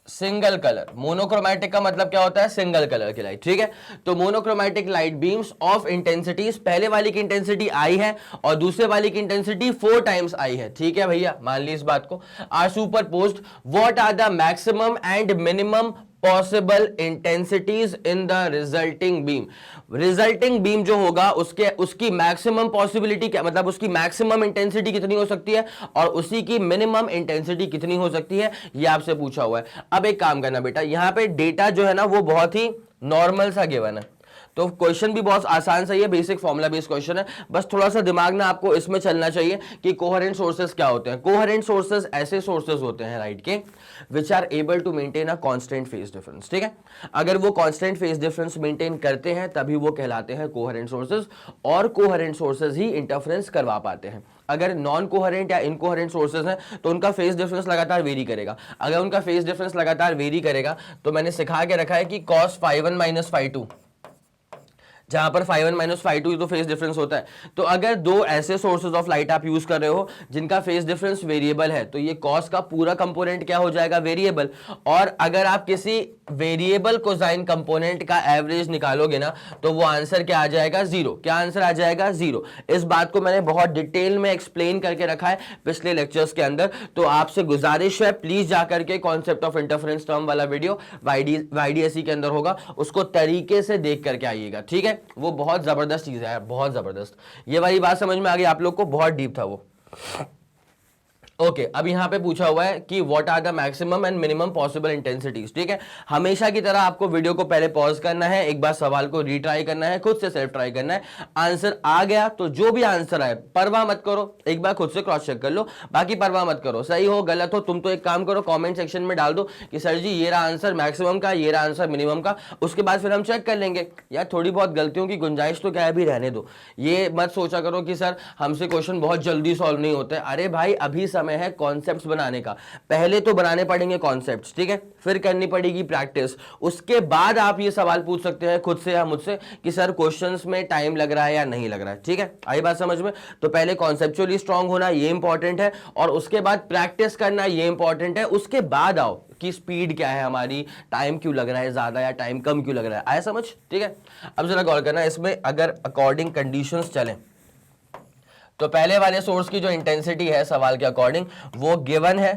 S1: Single colour, monochromatic का मतलब क्या होता है, सिंगल कलर की लाइट, ठीक है। तो monochromatic light beams of intensities, पहले वाली की इंटेंसिटी आई है और दूसरे वाली की इंटेंसिटी 4 टाइम्स आई है, ठीक है भैया, मान ली इस बात को। Are superposed, what are the maximum and minimum possible intensities in the resulting beam. Resulting beam जो होगा उसकी मैक्सिमम पॉसिबिलिटी क्या, मतलब उसकी मैक्सिमम इंटेंसिटी कितनी हो सकती है और उसी की मिनिमम इंटेंसिटी कितनी हो सकती है, ये आपसे पूछा हुआ है। अब एक काम करना बेटा, यहां पे डेटा जो है ना वो बहुत ही नॉर्मल सा गिवन है, तो क्वेश्चन भी बहुत आसान सा ही है, बेसिक फॉर्मूला बेस्ड क्वेश्चन है। बस थोड़ा सा दिमाग ना आपको इसमें चलना चाहिए कि कोहेरेंट सोर्सेस क्या होते हैं। कोहेरेंट सोर्सेस ऐसे सोर्सेस होते हैं राइट के which are able to maintain a constant phase difference, ठीक है। अगर वो कांस्टेंट फेज डिफरेंस मेंटेन करते हैं तभी वो कहलाते हैं कोहेरेंट सोर्सेस, और कोहेरेंट सोर्सेस ही इंटरफेरेंस करवा पाते हैं। अगर नॉन कोहेरेंट या इनकोहेरेंट सोर्सेस हैं तो उनका फेज डिफरेंस लगातार वेरी करेगा। अगर उनका फेज डिफरेंस लगातार वेरी करेगा तो मैंने सिखा के रखा है कि cos ∅1 - ∅2, जहां पर ∅1 - ∅2 तो फेज डिफरेंस होता है। तो अगर दो ऐसे सोर्सेज ऑफ लाइट आप यूज कर रहे हो जिनका फेज डिफरेंस वेरिएबल है तो ये कॉस का पूरा कंपोनेंट क्या हो जाएगा, वेरिएबल। और अगर आप किसी वेरिएबल कोसाइन कंपोनेंट का एवरेज निकालोगे ना तो वो आंसर क्या आ जाएगा, 0। क्या आंसर आ जाएगा, 0। इस बात को मैंने बहुत डिटेल में एक्सप्लेन करके रखा है पिछले लेक्चर्स के अंदर, तो आपसे गुजारिश है प्लीज जाकर के कॉन्सेप्ट ऑफ इंटरफेरेंस टर्म वाला वीडियो YDSE के अंदर होगा, उसको तरीके से देख करके आइएगा, ठीक है। वो बहुत जबरदस्त चीज है, बहुत जबरदस्त। ये वाली बात समझ में आ गई आप लोग को, बहुत डीप था वो। ओके अब यहां पे पूछा हुआ है कि what are the maximum and minimum possible intensities, ठीक है। हमेशा की तरह आपको वीडियो को पहले पॉज करना है, एक बार सवाल को रीट्राई करना है, खुद से सेल्फ ट्राई करना है। आंसर आ गया तो जो भी आंसर आए परवाह मत करो, एक बार खुद से क्रॉस चेक कर लो, बाकी परवाह मत करो। सही हो गलत हो तुम तो एक काम करो, कॉमेंट सेक्शन में डाल दो कि सर जी ये रहा आंसर मैक्सिमम का, ये रहा आंसर मिनिमम का। उसके बाद फिर हम चेक कर लेंगे। यार थोड़ी बहुत गलतियों की गुंजाइश तो क्या है, भी रहने दो। ये मत सोचा करो कि सर हमसे क्वेश्चन बहुत जल्दी सॉल्व नहीं होते। अरे भाई अभी समय समय है कॉन्सेप्ट्स बनाने का। पहले तो बनाने पड़ेंगे कॉन्सेप्ट्स, ठीक है, फिर करनी पड़ेगी प्रैक्टिस, उसके बाद आप ये सवाल पूछ सकते हैं खुद से या मुझसे कि सर क्वेश्चंस में टाइम लग रहा है या नहीं लग रहा है। ठीक है, आई बात समझ में? तो पहले कॉन्सेप्चुअली स्ट्रांग होना ये इंपॉर्टेंट है, और उसके बाद प्रैक्टिस करना ये इंपॉर्टेंट है। उसके बाद आओ कि स्पीड क्या है हमारी, टाइम क्यों लग रहा है ज्यादा या टाइम कम क्यों लग रहा है। आया समझ? ठीक है, अब जरा गौर करना, इसमें अगर अकॉर्डिंग कंडीशंस चलें तो पहले वाले सोर्स की जो इंटेंसिटी है सवाल के अकॉर्डिंग वो गिवन है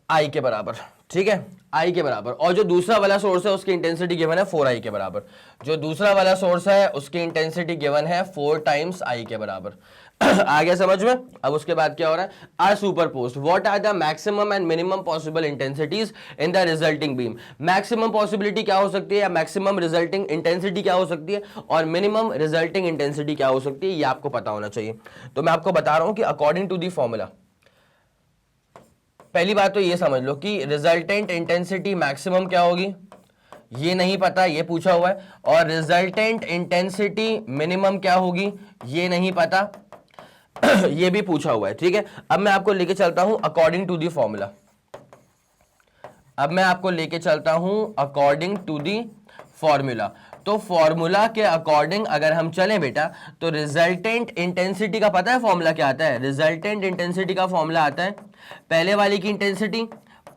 S1: आई के बराबर, ठीक है, आई के बराबर। और जो दूसरा वाला सोर्स है उसकी इंटेंसिटी गिवन है 4i के बराबर। जो दूसरा वाला सोर्स है उसकी इंटेंसिटी गिवन है 4 टाइम्स आई के बराबर। आ गया समझ में? अब उसके बाद क्या हो रहा है, are superposed what are the maximum and minimum possible intensities in the resulting beam. Maximum possibility क्या हो सकती है या मैक्सिमम रिजल्टिंग इंटेंसिटी क्या हो सकती है और मिनिमम रिजल्टिंग इंटेंसिटी क्या हो सकती है, ये आपको पता होना चाहिए। तो मैं आपको बता रहा हूं कि अकॉर्डिंग टू दी फॉर्मूला, पहली बात तो ये समझ लो कि रिजल्टेंट इंटेंसिटी मैक्सिमम क्या होगी, ये नहीं पता, ये पूछा हुआ है। और रिजल्टेंट इंटेंसिटी मिनिमम क्या होगी, ये नहीं पता, ये भी पूछा हुआ है। ठीक है, अब मैं आपको लेके चलता हूं अकॉर्डिंग टू दी फॉर्मूला। अब मैं आपको लेके चलता हूं अकॉर्डिंग टू दी फॉर्मूला। तो फॉर्मूला के अकॉर्डिंग अगर हम चले बेटा, तो रिजल्टेंट इंटेंसिटी का पता है फॉर्मूला क्या आता है? रिजल्टेंट इंटेंसिटी का फॉर्मूला आता है पहले वाली की इंटेंसिटी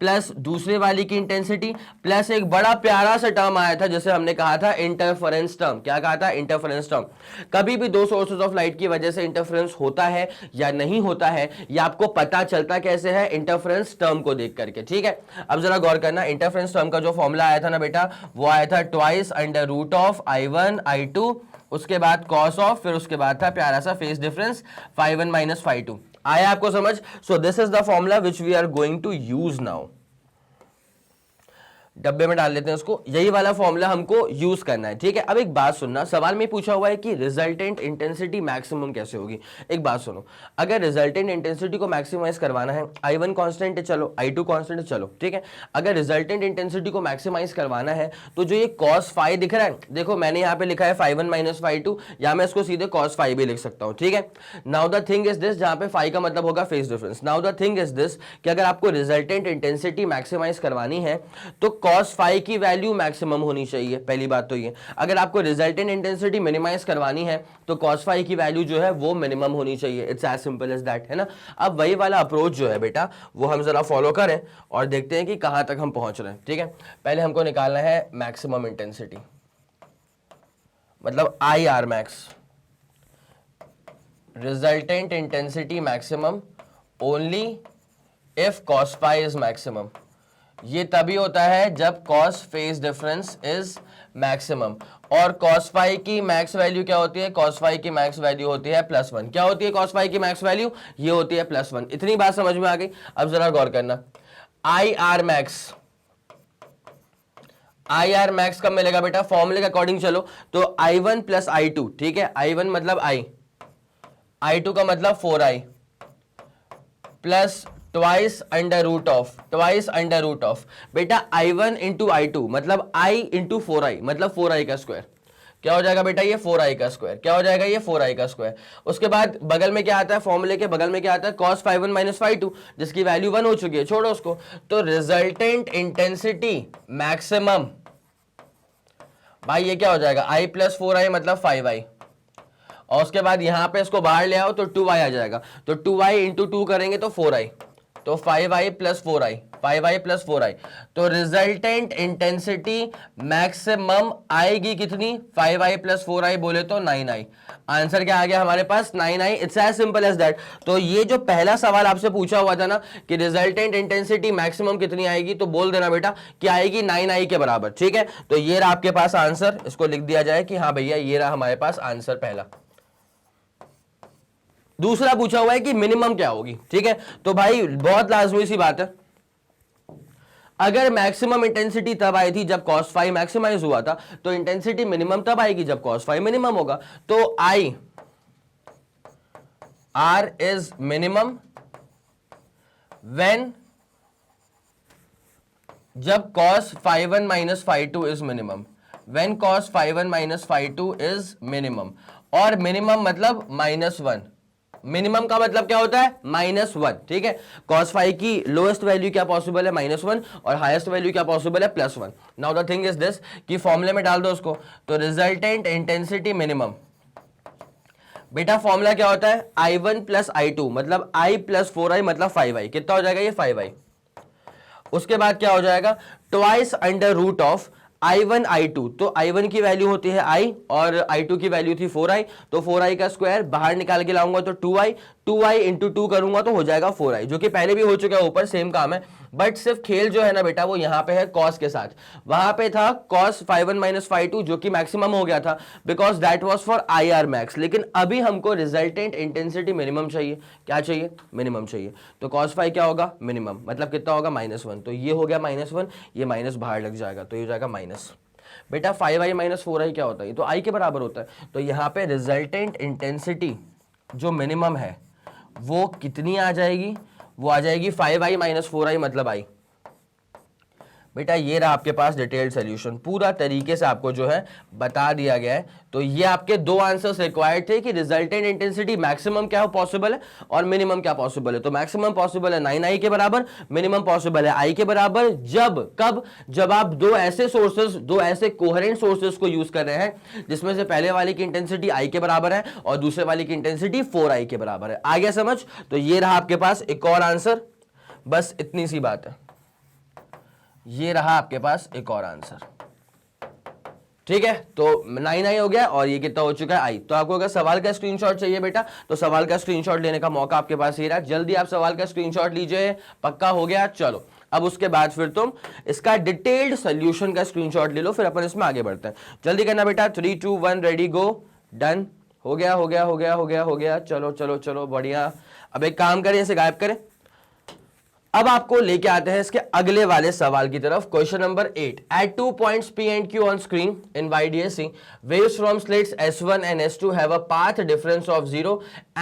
S1: प्लस दूसरे वाली की इंटेंसिटी प्लस एक बड़ा प्यारा सा टर्म आया था जिसे हमने कहा था इंटरफेरेंस टर्म। क्या कहा था? Interference term. कभी भी दो सोर्सेज ऑफ लाइट की वजह से इंटरफेरेंस होता है या नहीं होता है, ये आपको पता चलता कैसे है? इंटरफेरेंस टर्म को देख करके। ठीक है, अब जरा गौर करना, इंटरफेरेंस टर्म का जो फॉर्मूला आया था ना बेटा, वो आया था twice under root of I1 I2, उसके बाद कॉस ऑफ, फिर उसके बाद था प्यारा सा फेज डिफरेंस φ1 माइनस φ2। आया आपको समझ? So this is the formula which we are going to use now. डब्बे में डाल लेते हैं उसको, यही वाला फॉर्मूला हमको यूज करना है। ठीक है, अब एक बात सुनना, सवाल में पूछा हुआ है कि रिजल्टेंट इंटेंसिटी मैक्सिमम कैसे होगी। एक बात सुनो, अगर रिजल्टेंट इंटेंसिटी को मैक्सिमाइज करवाना है, I1 कांस्टेंट है चलो, I2 कांस्टेंट है चलो, ठीक है, अगर रिजल्टेंट इंटेंसिटी को मैक्सिमाइज करवाना है तो जो ये कॉस फाई दिख रहा है, देखो मैंने यहाँ पे लिखा है φ1 माइनस φ2, या मैं इसको सीधे कॉस फाई भी लिख सकता हूँ। ठीक है, now the thing is this, जहां पे फाई का मतलब होगा phase difference. Now the thing is this कि अगर आपको रिजल्टेंट इंटेंसिटी मैक्सिमाइज करवानी है तो cos फाई की वैल्यू मैक्सिमम होनी चाहिए, पहली बात तो ये। अगर आपको रिजल्टेंट इंटेंसिटी मिनिमाइज करवानी है तो cos फाई की वैल्यू जो है वो मिनिमम होनी चाहिए। It's as simple as that, है ना। अब वही वाला अप्रोच जो है बेटा वो हम जरा फॉलो करें और देखते हैं कि कहां तक हम पहुंच रहे हैं। ठीक है, पहले हमको निकालना है मैक्सिमम इंटेंसिटी, मतलब IR max, resultant intensity maximum only if cos phi is maximum. ये तभी होता है जब cos phase difference is maximum. और cos फाई की मैक्स वैल्यू क्या होती है? cos फाई की मैक्स वैल्यू होती है +1। क्या होती है cos फाई की मैक्स वैल्यू? ये होती है +1। इतनी बात समझ में आ गई? अब जरा गौर करना, IR मैक्स, IR मैक्स कब मिलेगा बेटा? फॉर्मूले के अकॉर्डिंग चलो तो I1 प्लस I2, ठीक है, I1 मतलब I, I2 का मतलब 4i plus twice under root of, twice under root of बेटा I1 इंटू I2 मतलब I इंटू 4i मतलब 4i का स्क्वायर। क्या हो जाएगा बेटा? ये 4i का स्क्वायर। क्या हो जाएगा? ये 4i का स्क्वायर। उसके बाद बगल में क्या आता है? फॉर्मूले के बगल में क्या आता है? cos φ1 माइनस φ2, जिसकी वैल्यू 1 हो चुकी है, छोड़ो उसको। तो रिजल्टेंट इंटेंसिटी मैक्सिमम, भाई ये क्या हो जाएगा? I प्लस 4i मतलब 5i, और उसके बाद यहां पे इसको बाहर ले आओ तो 2i आ जाएगा। तो 2i इंटू 2 करेंगे तो 4i, तो 5i plus 4i, 5i plus 4i। तो रिजल्टेंट इंटेंसिटी मैक्सिमम आएगी कितनी? 5i प्लस 4i बोले तो 9i। आंसर क्या आ गया हमारे पास? 9i। It's as simple as that. तो ये जो पहला सवाल आपसे पूछा हुआ था ना कि रिजल्टेंट इंटेंसिटी मैक्सिमम कितनी आएगी, तो बोल देना बेटा कि आएगी 9i के बराबर। ठीक है, तो ये रहा आपके पास आंसर, इसको लिख दिया जाए कि हाँ भैया ये रहा हमारे पास आंसर पहला। दूसरा पूछा हुआ है कि मिनिमम क्या होगी। ठीक है, तो भाई बहुत लाजमी सी बात है, अगर मैक्सिमम इंटेंसिटी तब आई थी जब cos फाई मैक्सिमाइज हुआ था, तो इंटेंसिटी मिनिमम तब आएगी जब cos फाई मिनिमम होगा। तो I R is minimum when, जब cos φ1 minus φ2 is minimum, when cos φ1 minus φ2 is minimum. और मिनिमम मतलब -1, मिनिमम का मतलब क्या होता है -1, ठीक है। cos फाइव की लोएस्ट वैल्यू क्या पॉसिबल है -1 और हाईएस्ट वैल्यू क्या पॉसिबल है +1। Now the thing is this कि फॉर्मूले में डाल दो उसको, तो रिजल्टेंट इंटेंसिटी मिनिमम, बेटा फॉर्मूला क्या होता है I1 + I2 मतलब I + 4I मतलब 5I, कितना हो जाएगा ये 5I। उसके बाद क्या हो जाएगा twice under root of I1 I2, तो I1 की वैल्यू होती है I और I2 की वैल्यू थी 4I, तो 4I का स्क्वायर बाहर निकाल के लाऊंगा तो 2I इंटू 2 करूंगा तो हो जाएगा 4I, जो कि पहले भी हो चुका है ऊपर, सेम काम है। बट सिर्फ खेल जो है ना बेटा वो यहाँ पे है कॉस के साथ, वहां पे था cos ∅1 - ∅2 जो कि मैक्सिमम हो गया था because that was for IR max, लेकिन अभी हमको रिजल्टेंट इंटेंसिटी मिनिमम चाहिए। क्या चाहिए मिनिमम चाहिए, तो cos फाइव क्या होगा मिनिमम मतलब कितना होगा -1, तो ये हो गया -1, ये माइनस बाहर लग जाएगा तो ये हो जाएगा माइनस। बेटा 5I - 4I क्या होता है, ये तो I के बराबर होता है, तो यहाँ पे रिजल्टेंट इंटेंसिटी जो मिनिमम है वो कितनी आ जाएगी, वो आ जाएगी 5I - 4I मतलब I। बेटा ये रहा आपके पास डिटेल्ड सॉल्यूशन, पूरा तरीके से आपको जो है बता दिया गया है। तो ये आपके दो आंसर्स रिक्वायर्ड थे कि रिजल्टेंट इंटेंसिटी मैक्सिमम क्या पॉसिबल है और मिनिमम क्या पॉसिबल है। तो मैक्सिमम पॉसिबल है 9I के बराबर, मिनिमम पॉसिबल है I के बराबर। जब आप दो ऐसे सोर्सेस, दो ऐसे कोहेरेंट सोर्सेस को यूज कर रहे हैं जिसमें से पहले वाले की इंटेंसिटी I के बराबर है और दूसरे वाले की इंटेंसिटी 4I के बराबर है। आ गया समझ? तो ये रहा आपके पास एक और आंसर, बस इतनी सी बात है। ये रहा आपके पास एक और आंसर, ठीक है। तो 9I हो गया और ये कितना हो चुका है I। तो आपको अगर सवाल का स्क्रीनशॉट चाहिए बेटा तो सवाल का स्क्रीनशॉट लेने का मौका आपके पास ही रहा, जल्दी आप सवाल का स्क्रीनशॉट लीजिए। पक्का हो गया? चलो अब उसके बाद फिर तुम इसका डिटेल्ड सोल्यूशन का स्क्रीनशॉट ले लो, फिर अपन इसमें आगे बढ़ते हैं। जल्दी करना बेटा, 3 2 1 रेडी गो, डन। हो गया हो गया हो गया हो गया हो गया, चलो चलो चलो बढ़िया। अब एक काम करें, इसे गायब करें। अब आपको लेके आते हैं इसके अगले वाले सवाल की तरफ। Question number 8, at 2 points P and Q on screen in YDAC, waves from slits S1 and S2 have a path difference of 0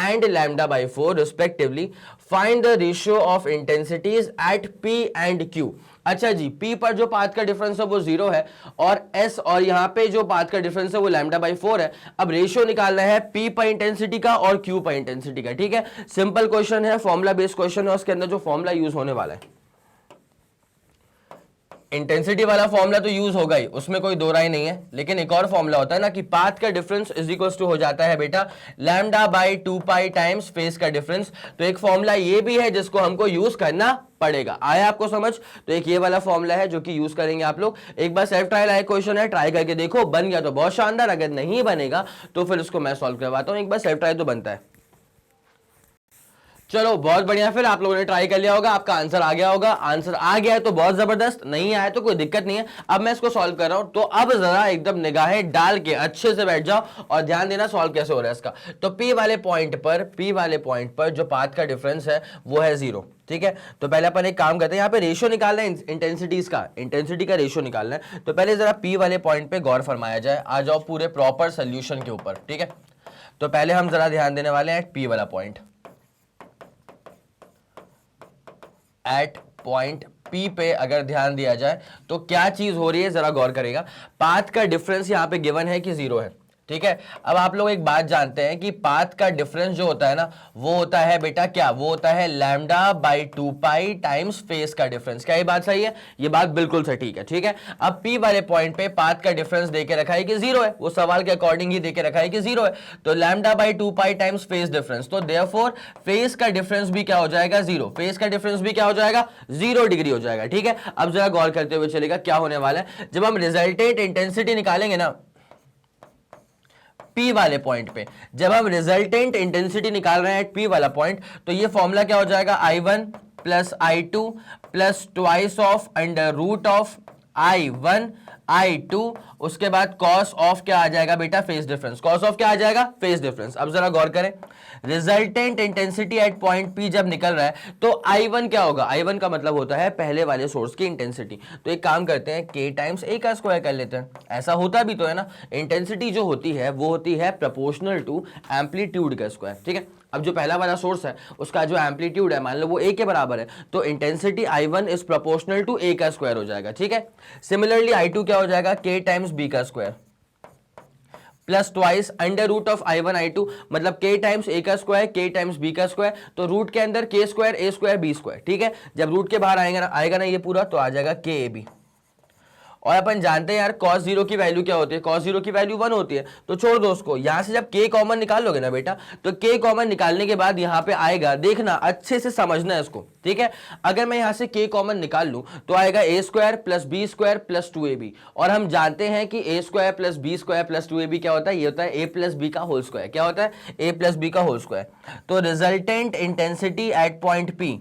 S1: and λ/4 respectively. Find the ratio of intensities at P and Q. अच्छा जी, P पर जो path का difference है वो 0 है और S और यहाँ पे जो पाथ का डिफरेंस है वो λ/4 है। अब रेशियो निकालना है P पर इंटेंसिटी का और Q पर इंटेंसिटी का, ठीक है। सिंपल क्वेश्चन है, फॉर्मूला बेस्ड क्वेश्चन है, उसके अंदर जो फॉर्मूला यूज होने वाला है, इंटेंसिटी वाला फॉर्मूला तो यूज होगा ही, उसमें कोई दो राय नहीं है। लेकिन एक और फॉर्मूला होता है ना कि पाथ का डिफरेंस इज इक्वल टू हो जाता है बेटा λ/2π टाइम्स फेस का डिफरेंस। तो एक फॉर्मूला ये भी है जिसको हमको यूज करना पड़ेगा। आया आपको समझ? तो एक ये वाला फॉर्मूला है जो कि यूज करेंगे आप लोग। एक बार सेल्फ ट्रायल आया क्वेश्चन है, ट्राई करके देखो, बन गया तो बहुत शानदार, अगर नहीं बनेगा तो फिर उसको मैं सॉल्व करवाता हूं। एक बार सेल्फ ट्रायल तो बनता है। चलो बहुत बढ़िया, फिर आप लोगों ने ट्राई कर लिया होगा, आपका आंसर आ गया होगा। आंसर आ गया है तो बहुत जबरदस्त, नहीं आया तो कोई दिक्कत नहीं है। अब मैं इसको सॉल्व कर रहा हूं, तो अब जरा एकदम निगाहें डाल के अच्छे से बैठ जाओ और ध्यान देना सॉल्व कैसे हो रहा है इसका। तो P वाले पॉइंट पर जो पाथ का डिफरेंस है वो है 0, ठीक है। तो पहले अपन एक काम करते हैं, यहाँ पे रेशियो निकालना है इंटेंसिटीज का, इंटेंसिटी का रेशियो निकालना है। तो पहले जरा P वाले पॉइंट पे गौर फरमाया जाए, आ जाओ पूरे प्रॉपर सोल्यूशन के ऊपर, ठीक है। तो पहले हम जरा ध्यान देने वाले हैं P वाला पॉइंट। एट पॉइंट P पे अगर ध्यान दिया जाए तो क्या चीज हो रही है, जरा गौर करेगा। पाथ का डिफरेंस यहां पे गिवन है कि 0 है, ठीक है। अब आप लोग एक बात जानते हैं कि पाथ का डिफरेंस जो होता है ना वो होता है बेटा क्या, वो होता है λ/2π टाइम्स फेस का डिफरेंस। क्या ये बात सही है? ये बात बिल्कुल सटीक है, ठीक है। अब P वाले पॉइंट पे पाथ का डिफरेंस देके रखा है कि 0 है, वो सवाल के अकॉर्डिंग ही देके रखा है कि 0 है, तो λ/2π टाइम्स फेस डिफरेंस। तो देयरफॉर फेस का डिफरेंस भी क्या हो जाएगा 0, फेस का डिफरेंस भी क्या हो जाएगा 0 डिग्री हो जाएगा, ठीक है। अब जरा गौर करते हुए चलेगा क्या होने वाला है। जब हम रिजल्टेंट इंटेंसिटी निकालेंगे ना P वाले पॉइंट पे, जब हम रिजल्टेंट इंटेंसिटी निकाल रहे हैं P वाला पॉइंट, तो ये फॉर्मूला क्या हो जाएगा I1 + I2 + twice of under root of I1 I2, उसके बाद cos ऑफ क्या आ जाएगा बेटा फेस डिफरेंस, cos ऑफ क्या आ जाएगा फेस डिफरेंस। अब जरा गौर करें, resultant intensity at point P जब निकल रहा है तो I1 क्या होगा, I1 का मतलब होता है पहले वाले सोर्स की इंटेंसिटी। तो एक काम करते हैं K टाइम्स A का स्क्वायर कर लेते हैं, ऐसा होता भी तो है ना। इंटेंसिटी जो होती है वो होती है प्रोपोर्शनल टू एम्पलीट्यूड का स्क्वायर, ठीक है। अब जो पहला वाला सोर्स है उसका जो एम्पलीट्यूड है मान लो वो A के बराबर है, तो intensity I1 is proportional to A का स्क्वायर हो जाएगा, ठीक है। सिमिलरली I2 क्या हो जाएगा K टाइम्स B का square plus twice under root of i1 i2, मतलब k टाइम्स a का स्क्वायर k टाइम्स b का स्क्वायर, तो रूट के अंदर k square a square b square, ठीक है। जब रूट के बाहर आएगा ना ये पूरा, तो आ जाएगा k a b। और अपन जानते हैं यार cos जीरो की वैल्यू क्या होती है, cos जीरो की वैल्यू 1 होती है, तो छोड़ दो उसको। यहां से जब k कॉमन निकाल लोगे ना बेटा, तो k कॉमन निकालने के बाद यहां पे आएगा, देखना अच्छे से समझना है इसको, ठीक है। अगर मैं यहां से k कॉमन निकाल लूं तो आएगा a square plus B square plus 2ab, और हम जानते हैं कि a square plus B square plus 2ab क्या होता है, ये होता है a प्लस बी का होल स्क्वायर। क्या होता है, a प्लस बी का होल स्क्वायर। तो resultant intensity at point p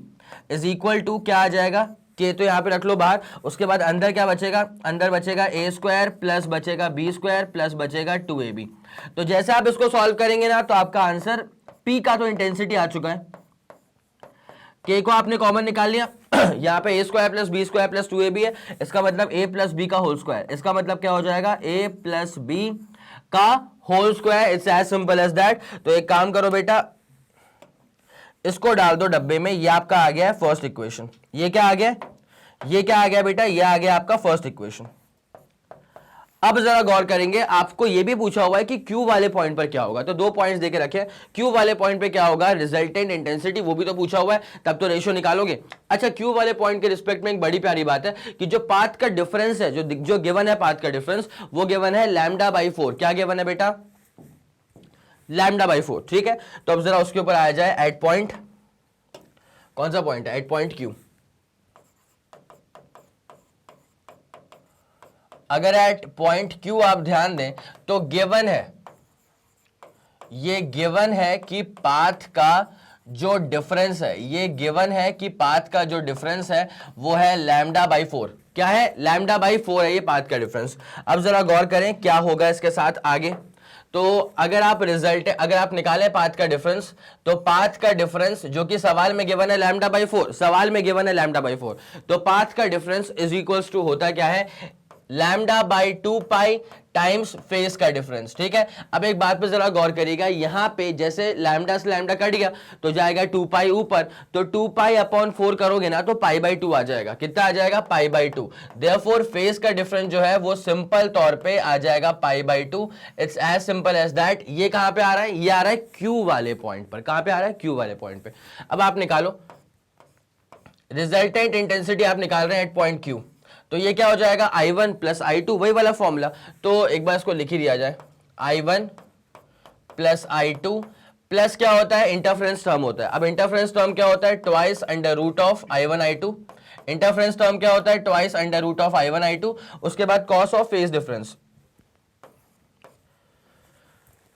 S1: is equal to क्या आ जाएगा, के तो यहाँ पे रख लो बाहर, उसके बाद अंदर क्या बचेगा, अंदर बचेगा a स्क्वायर प्लस बचेगा b स्क्वायर प्लस बचेगा 2ab। तो जैसे आप इसको सॉल्व करेंगे ना, तो आपका आंसर p का तो इंटेंसिटी आ चुका है, k को आपने कॉमन निकाल लिया यहाँ पे a square plus b square plus 2ab है, इसका मतलब a प्लस b का होल स्क्वायर, इसका मतलब क्या हो जाएगा, a प्लस b का whole square. It's as simple as that. तो एक काम करो बेटा, इसको डाल दो डब्बे में, ये आपका आ गया है फर्स्ट इक्वेशन। ये क्या आ गया, ये क्या आ गया बेटा, ये आ गया आपका फर्स्ट इक्वेशन। अब जरा गौर करेंगे, आपको ये भी पूछा हुआ है कि Q वाले पॉइंट पर क्या होगा, तो 2 पॉइंट्स देके रखे, Q वाले पॉइंट पे क्या होगा, रिजल्टेंट इंटेंसिटी, वो भी तो पूछा हुआ है, तब तो रेशियो निकालोगे। अच्छा, Q वाले पॉइंट के रिस्पेक्ट में एक बड़ी प्यारी बात है कि जो पाथ का डिफरेंस है, जो गिवन है पाथ का डिफरेंस, वो गिवन है λ/4। क्या गिवन है बेटा, λ/4, ठीक है। तो अब जरा उसके ऊपर आया जाए, एट पॉइंट, कौन सा पॉइंट है, एट पॉइंट Q। अगर एट पॉइंट Q आप ध्यान दें तो गिवन है, ये गिवन है कि पाथ का जो डिफरेंस है, ये गिवन है कि पाथ का जो डिफरेंस है वो है λ/4। क्या है, λ/4 है ये पाथ का डिफरेंस। अब जरा गौर करें क्या होगा इसके साथ आगे। तो अगर आप निकालें पाथ का डिफरेंस, तो पाथ का डिफरेंस जो कि सवाल में गिवन है λ/4, सवाल में गिवन है λ/4, तो पाथ का डिफरेंस इज इक्वल्स टू होता क्या है, λ/2 पाई टाइम्स फेस का डिफरेंस, ठीक है। अब एक बात पे जरा गौर करिएगा, यहां पे जैसे लैम्डा से लैम्डा कट गया तो जाएगा 2 पाई ऊपर, तो 2 पाई अपॉन 4 करोगे ना तो π/2 आ जाएगा। कितना आ जाएगा, π/2। देयरफॉर फेस का डिफरेंस जो है वो सिंपल तौर पे आ जाएगा π/2। It's as simple as that. ये कहां पे आ रहा है, ये आ रहा है Q वाले पॉइंट पर। कहां पे आ रहा है, Q वाले पॉइंट पे। अब आप निकालो रिजल्टेंट इंटेंसिटी, आप निकाल रहे हैं एट पॉइंट Q, तो ये क्या हो जाएगा, I1 प्लस I2, वही वाला फॉर्मूला। तो एक बार इसको लिख ही दिया जाए, I1 प्लस I2 प्लस क्या होता है, इंटरफेरेंस टर्म होता है। अब इंटरफेरेंस टर्म क्या होता है, twice under root of I1 I2। Interference term क्या होता है, twice under root of I1 I2। उसके बाद cos of phase difference,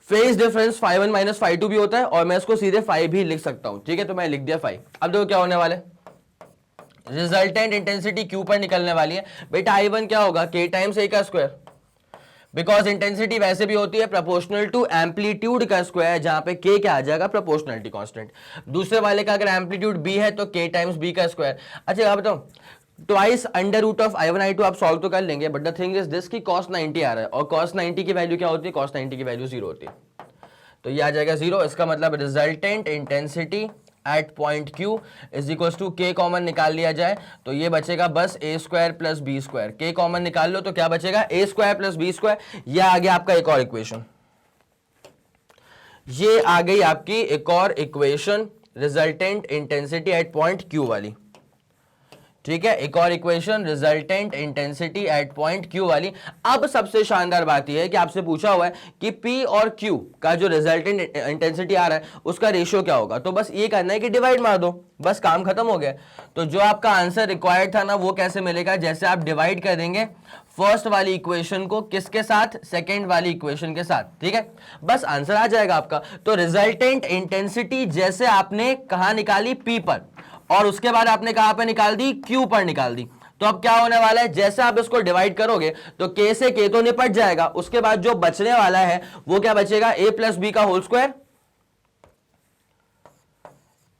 S1: phase difference φ1 minus φ2 भी होता है, और मैं इसको सीधे φ भी लिख सकता हूं, ठीक है। तो मैं लिख दिया φ। अब देखो क्या होने वाला है, रिजल्टेंट इंटेंसिटी Q पर निकलने वाली है बेटा। I1 क्या होगा, K टाइम्स A का स्क्वायर, बिकॉज इंटेंसिटी वैसे भी होती है प्रोपोर्शनल टू एम्पलीट्यूड का स्क्वायर, जहां पे K क्या आ जाएगा, प्रोपोर्शनलिटी कांस्टेंट। दूसरे वाले का अगर एम्पलीट्यूड B है तो K टाइम्स B का स्क्वायर। अच्छा आप बताओ, twice under root of I1 I2 आप सॉल्व तो कर लेंगे, but the thing is this की cos 90 आ रहा है, और cos 90 की वैल्यू क्या होती है, cos 90 की वैल्यू 0 होती है, तो ये आ जाएगा 0। इसका मतलब resultant intensity at point Q is equals to K common निकाल लिया जाए तो ये बचेगा बस a square plus B square. K common निकाल लो तो क्या बचेगा, a square plus B square. ये आ गया आपका एक और इक्वेशन, ये आ गई आपकी एक और equation resultant intensity at point Q वाली, ठीक है। एक और equation resultant intensity at point Q वाली। अब सबसे शानदार बात यह है कि आपसे पूछा हुआ है कि P और Q का जो रिजल्टेंट इंटेंसिटी आ रहा है उसका रेशियो क्या होगा, तो बस ये करना है कि डिवाइड मार दो, बस काम खत्म हो गया। तो जो आपका आंसर रिक्वायर्ड था ना, वो कैसे मिलेगा, जैसे आप डिवाइड कर देंगे फर्स्ट वाली इक्वेशन को किसके साथ, सेकेंड वाली इक्वेशन के साथ, ठीक है, बस आंसर आ जाएगा आपका। तो रिजल्टेंट इंटेंसिटी जैसे आपने कहां निकाली, P पर, और उसके बाद आपने कहां पे निकाल दी, Q पर निकाल दी। तो अब क्या होने वाला है, जैसे आप इसको डिवाइड करोगे तो K से K तो निपट जाएगा, उसके बाद जो बचने वाला है वो क्या बचेगा, A प्लस बी का whole square,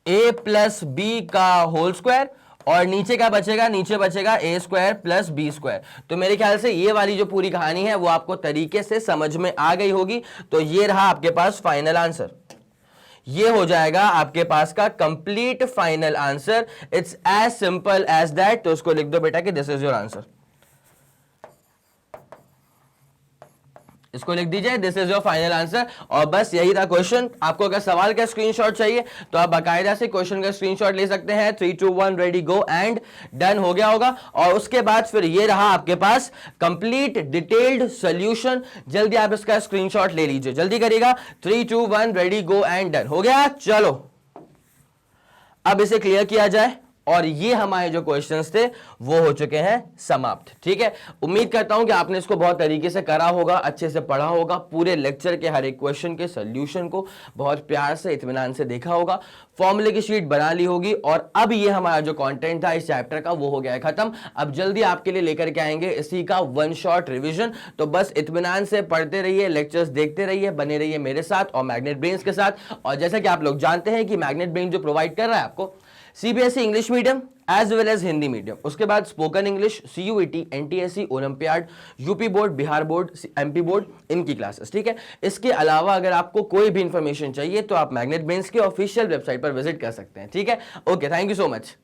S1: A plus B का होल स्क्वायर, और नीचे क्या बचेगा, नीचे बचेगा A square plus B square. तो मेरे ख्याल से ये वाली जो पूरी कहानी है वो आपको तरीके से समझ में आ गई होगी। तो ये रहा आपके पास फाइनल आंसर, ये हो जाएगा आपके पास का complete final answer. It's as simple as that. तो उसको लिख दो बेटा कि दिस इज योर आंसर। इसको लिख दीजिए, this is your final answer. और बस यही था क्वेश्चन। आपको अगर सवाल का स्क्रीनशॉट चाहिए तो आप बाकायदा से क्वेश्चन का स्क्रीनशॉट ले सकते हैं। 3 2 1 रेडी गो एंड डन हो गया होगा। और उसके बाद फिर ये रहा आपके पास कंप्लीट डिटेल्ड सॉल्यूशन। जल्दी आप इसका स्क्रीनशॉट ले लीजिए, जल्दी करिएगा। 3 2 1 रेडी गो एंड डन हो गया। चलो अब इसे क्लियर किया जाए और ये हमारे जो क्वेश्चंस थे वो हो चुके हैं समाप्त। ठीक है, उम्मीद करता हूं कि आपने इसको बहुत तरीके से करा होगा, अच्छे से पढ़ा होगा, पूरे लेक्चर के हर एक क्वेश्चन के सॉल्यूशन को बहुत प्यार से इत्मीनान से देखा होगा, फॉर्मूले की शीट बना ली होगी। और अब ये हमारा जो कंटेंट था इस चैप्टर का वो हो गया है खत्म। अब जल्दी आपके लिए लेकर के आएंगे इसी का वन शॉट रिविजन। तो बस इत्मीनान से पढ़ते रहिए, लेक्चर्स देखते रहिए, बने रहिए मेरे साथ और मैग्नेट ब्रेन्स के साथ। और जैसा कि आप लोग जानते हैं कि मैग्नेट ब्रेन जो प्रोवाइड कर रहा है आपको CBSE English medium as well as Hindi medium, उसके बाद spoken English, CUET, NTSC, olympiad, UP board, Bihar board, MP board, इनकी क्लासेस। ठीक है, इसके अलावा अगर आपको कोई भी इंफॉर्मेशन चाहिए तो आप मैग्नेट ब्रेन्स के ऑफिशियल वेबसाइट पर विजिट कर सकते हैं। ठीक है, okay, thank you so much.